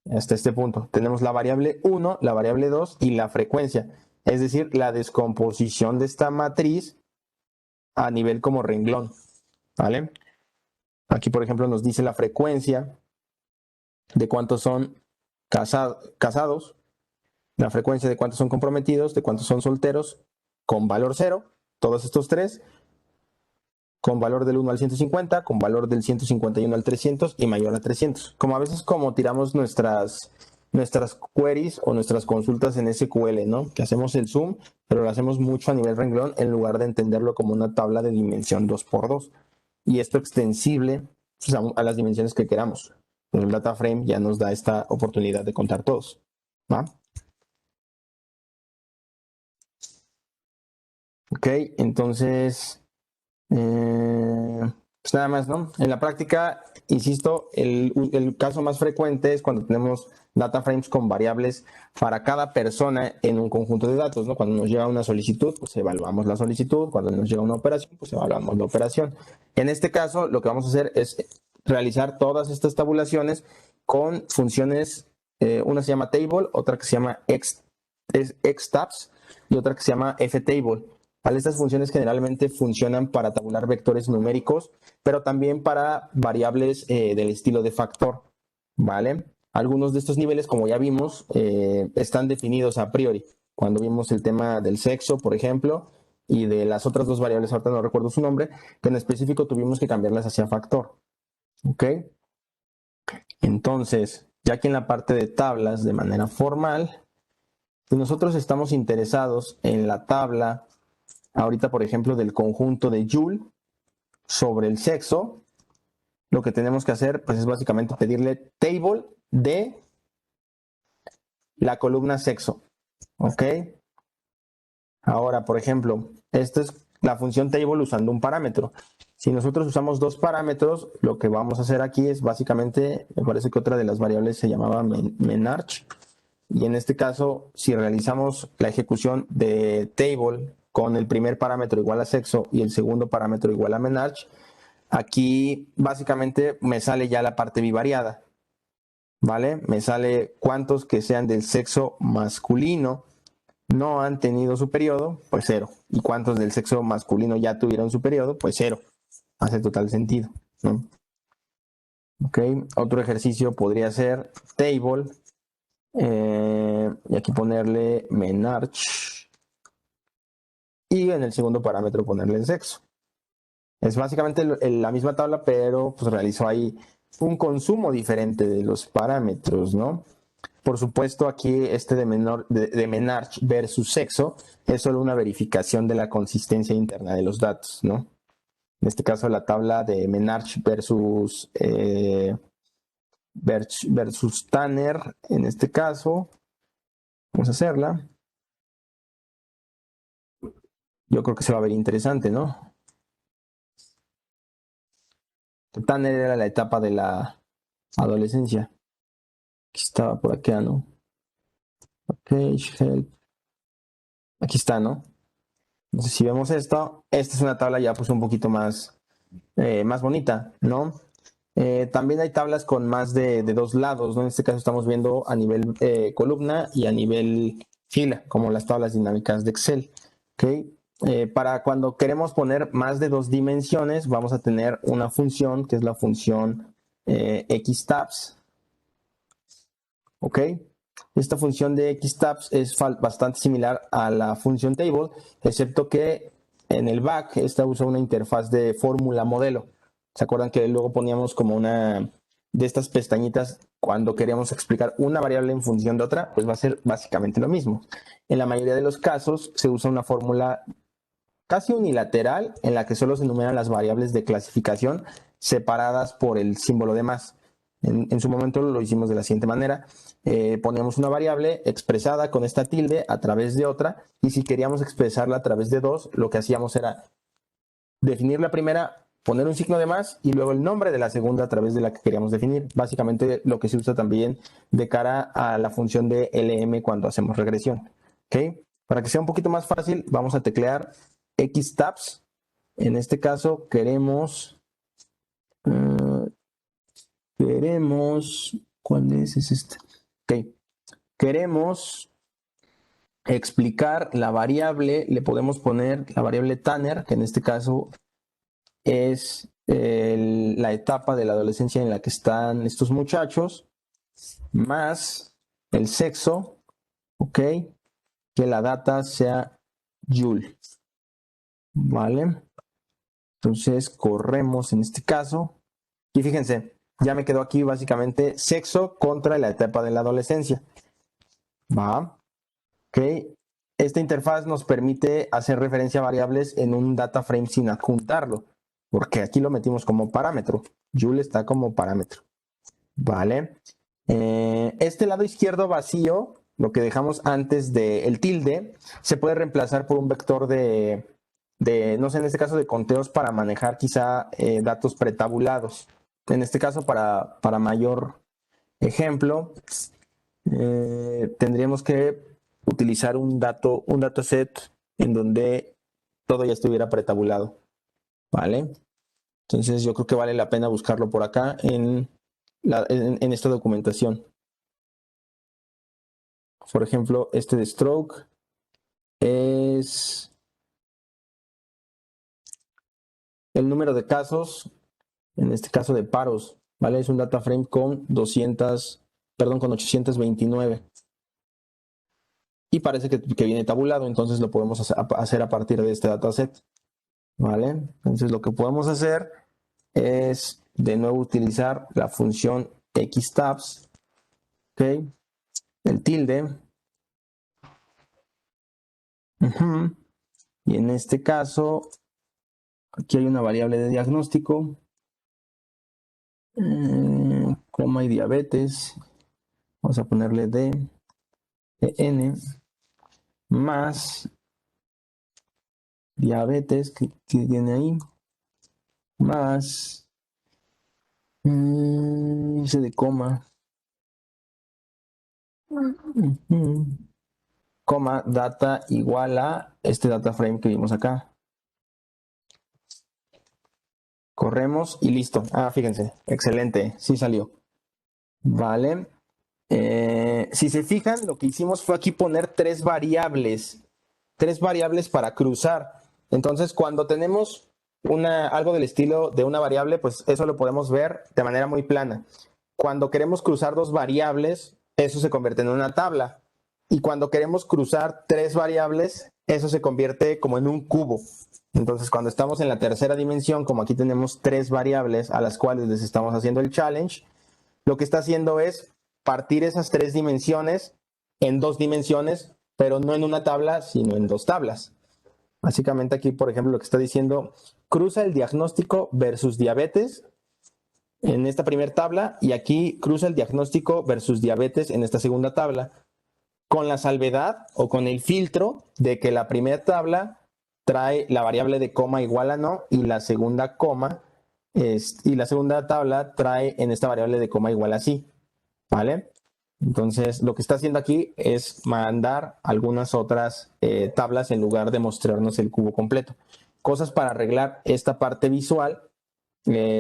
Hasta este punto. Tenemos la variable 1, la variable 2 y la frecuencia. Es decir, la descomposición de esta matriz a nivel como renglón. ¿Vale? Aquí, por ejemplo, nos dice la frecuencia de cuántos son casados, la frecuencia de cuántos son comprometidos, de cuántos son solteros, con valor 0, todos estos tres, con valor del 1 al 150, con valor del 151 al 300 y mayor a 300. Como a veces como tiramos nuestras queries o nuestras consultas en SQL, ¿no? Que hacemos el zoom, pero lo hacemos mucho a nivel renglón en lugar de entenderlo como una tabla de dimensión 2x2. Y esto extensible pues, a las dimensiones que queramos. El data frame ya nos da esta oportunidad de contar todos. ¿Va? Ok, entonces... pues nada más, ¿no? En la práctica, insisto, el caso más frecuente es cuando tenemos data frames con variables para cada persona en un conjunto de datos, ¿no? Cuando nos llega una solicitud, pues evaluamos la solicitud. Cuando nos llega una operación, pues evaluamos la operación. En este caso, lo que vamos a hacer es realizar todas estas tabulaciones con funciones, una se llama table, otra que se llama xtabs y otra que se llama ftable. ¿Vale? Estas funciones generalmente funcionan para tabular vectores numéricos, pero también para variables del estilo de factor, ¿vale? Algunos de estos niveles, como ya vimos, están definidos a priori. Cuando vimos el tema del sexo, por ejemplo, y de las otras dos variables, ahorita no recuerdo su nombre, que en específico tuvimos que cambiarlas hacia factor, ¿ok? Entonces, ya que en la parte de tablas, de manera formal, pues nosotros estamos interesados en la tabla ahorita, por ejemplo, del conjunto de Joule, sobre el sexo, lo que tenemos que hacer pues es básicamente pedirle table de la columna sexo. ¿Ok? Ahora, por ejemplo, esta es la función table usando un parámetro. Si nosotros usamos dos parámetros, lo que vamos a hacer aquí es básicamente, me parece que otra de las variables se llamaba menarch. Y en este caso, si realizamos la ejecución de table con el primer parámetro igual a sexo y el segundo parámetro igual a menarch, aquí básicamente me sale ya la parte bivariada. ¿Vale? Me sale cuántos que sean del sexo masculino no han tenido su periodo, pues 0. Y cuántos del sexo masculino ya tuvieron su periodo, pues 0. Hace total sentido, ¿no? Ok, otro ejercicio podría ser table, y aquí ponerle menarch, y en el segundo parámetro ponerle el sexo. Es básicamente la misma tabla, pero pues realizó ahí un consumo diferente de los parámetros, ¿no? Por supuesto, aquí este de menarch versus sexo es solo una verificación de la consistencia interna de los datos, ¿no? En este caso, la tabla de menarch versus Tanner, en este caso, vamos a hacerla. Yo creo que se va a ver interesante, ¿no? Tanner era la etapa de la adolescencia. Aquí estaba por acá, ¿no? Ok, help. Aquí está, ¿no? Entonces, si vemos esto, esta es una tabla ya pues un poquito más bonita, ¿no? También hay tablas con más de dos lados, ¿no? En este caso estamos viendo a nivel columna y a nivel fila, como las tablas dinámicas de Excel, ¿ok? Para cuando queremos poner más de dos dimensiones, vamos a tener una función que es la función xtabs, ¿ok? Esta función de xtabs es bastante similar a la función table, excepto que en el back esta usa una interfaz de fórmula modelo. ¿Se acuerdan que luego poníamos como una de estas pestañitas cuando queríamos explicar una variable en función de otra? Pues va a ser básicamente lo mismo. En la mayoría de los casos se usa una fórmula casi unilateral en la que solo se enumeran las variables de clasificación separadas por el símbolo de más. En su momento lo hicimos de la siguiente manera. Poníamos una variable expresada con esta tilde a través de otra, y si queríamos expresarla a través de dos, lo que hacíamos era definir la primera, poner un signo de más y luego el nombre de la segunda a través de la que queríamos definir. Básicamente lo que se usa también de cara a la función de LM cuando hacemos regresión. ¿Okay? Para que sea un poquito más fácil, vamos a teclear xtabs. En este caso queremos... ¿cuál es? Es este. Ok. Queremos explicar la variable, le podemos poner la variable Tanner, que en este caso es la etapa de la adolescencia en la que están estos muchachos, más el sexo, ok, que la data sea Joule, ¿vale? Entonces corremos en este caso, y fíjense, ya me quedó aquí básicamente sexo contra la etapa de la adolescencia. Va. Ok. Esta interfaz nos permite hacer referencia a variables en un data frame sin adjuntarlo, porque aquí lo metimos como parámetro. Joule está como parámetro. Vale. Este lado izquierdo vacío, lo que dejamos antes del tilde, se puede reemplazar por un vector no sé, en este caso de conteos para manejar quizá datos pretabulados. En este caso, para mayor ejemplo, tendríamos que utilizar un dataset en donde todo ya estuviera pretabulado, ¿vale? Entonces yo creo que vale la pena buscarlo por acá en esta documentación. Por ejemplo, este de stroke es el número de casos, en este caso de paros, ¿vale? Es un data frame con 829. Y parece que viene tabulado, entonces lo podemos hacer a partir de este dataset, ¿vale? Entonces lo que podemos hacer es de nuevo utilizar la función xtabs, ¿ok? El tilde. Y en este caso Aquí hay una variable de diagnóstico, coma y diabetes. Vamos a ponerle D, EN, más diabetes que tiene ahí, más ese de coma, coma, data igual a este data frame que vimos acá. Corremos y listo. Ah, fíjense, excelente, sí salió. Vale. Si se fijan, lo que hicimos fue aquí poner tres variables para cruzar. Entonces, cuando tenemos algo del estilo de una variable, pues eso lo podemos ver de manera muy plana. Cuando queremos cruzar dos variables, eso se convierte en una tabla. Y cuando queremos cruzar tres variables, eso se convierte como en un cubo. Entonces, cuando estamos en la tercera dimensión, como aquí tenemos tres variables a las cuales les estamos haciendo el challenge, lo que está haciendo es partir esas tres dimensiones en dos dimensiones, pero no en una tabla, sino en dos tablas. Básicamente aquí, por ejemplo, lo que está diciendo, cruza el diagnóstico versus diabetes en esta primera tabla y aquí cruza el diagnóstico versus diabetes en esta segunda tabla, con la salvedad o con el filtro de que la primera tabla trae la variable de coma igual a no y la segunda tabla trae en esta variable de coma igual a sí, ¿vale? Entonces, lo que está haciendo aquí es mandar algunas otras tablas en lugar de mostrarnos el cubo completo. Cosas para arreglar esta parte visual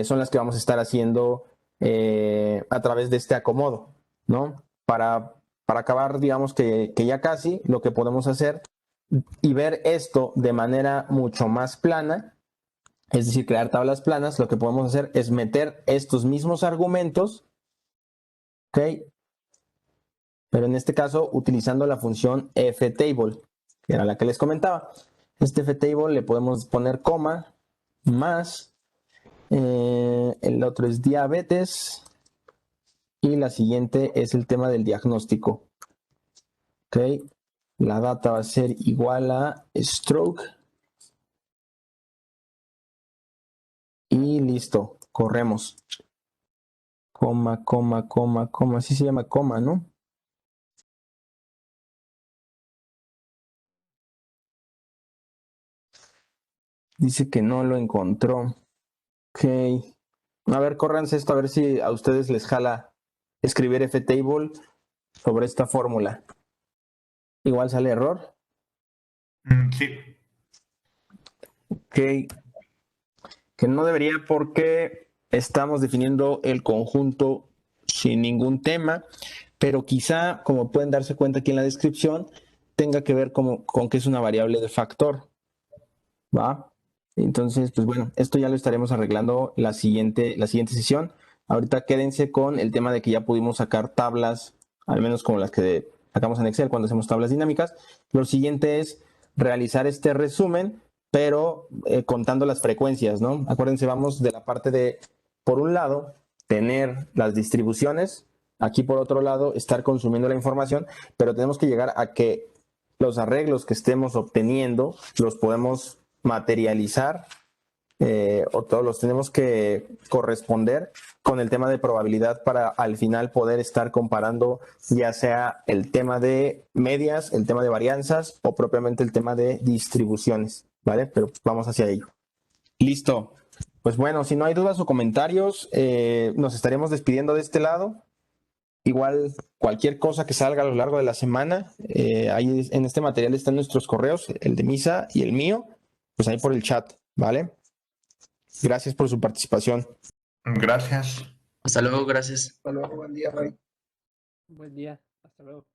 son las que vamos a estar haciendo a través de este acomodo, ¿no? Para acabar, digamos que ya casi, lo que podemos hacer y ver esto de manera mucho más plana, es decir, crear tablas planas, lo que podemos hacer es meter estos mismos argumentos, ¿ok? Pero en este caso utilizando la función ftable, que era la que les comentaba. Este ftable le podemos poner coma, más, el otro es diabetes, y la siguiente es el tema del diagnóstico. Ok, la data va a ser igual a stroke. Y listo, corremos. Coma, coma, coma, coma, así se llama coma, ¿no? Dice que no lo encontró. Ok. A ver, córranse esto, a ver si a ustedes les jala escribir ftable sobre esta fórmula. Igual sale error. Sí. Ok. Que no debería porque estamos definiendo el conjunto sin ningún tema, pero quizá, como pueden darse cuenta aquí en la descripción, tenga que ver con que es una variable de factor. ¿Va? Entonces, pues bueno, esto ya lo estaremos arreglando la siguiente sesión. Ahorita quédense con el tema de que ya pudimos sacar tablas, al menos como las que sacamos en Excel cuando hacemos tablas dinámicas. Lo siguiente es realizar este resumen, pero contando las frecuencias, ¿no? Acuérdense, vamos de la parte de, por un lado, tener las distribuciones, aquí por otro lado, estar consumiendo la información, pero tenemos que llegar a que los arreglos que estemos obteniendo los podemos materializar o todos los tenemos que corresponder con el tema de probabilidad para al final poder estar comparando ya sea el tema de medias, el tema de varianzas o propiamente el tema de distribuciones, ¿vale? Pero vamos hacia ello. Listo. Pues bueno, si no hay dudas o comentarios, nos estaremos despidiendo de este lado. Igual, cualquier cosa que salga a lo largo de la semana, ahí en este material están nuestros correos, el de Misa y el mío, pues ahí por el chat, ¿vale? Gracias por su participación. Gracias. Hasta luego, gracias. Buen día, hasta luego.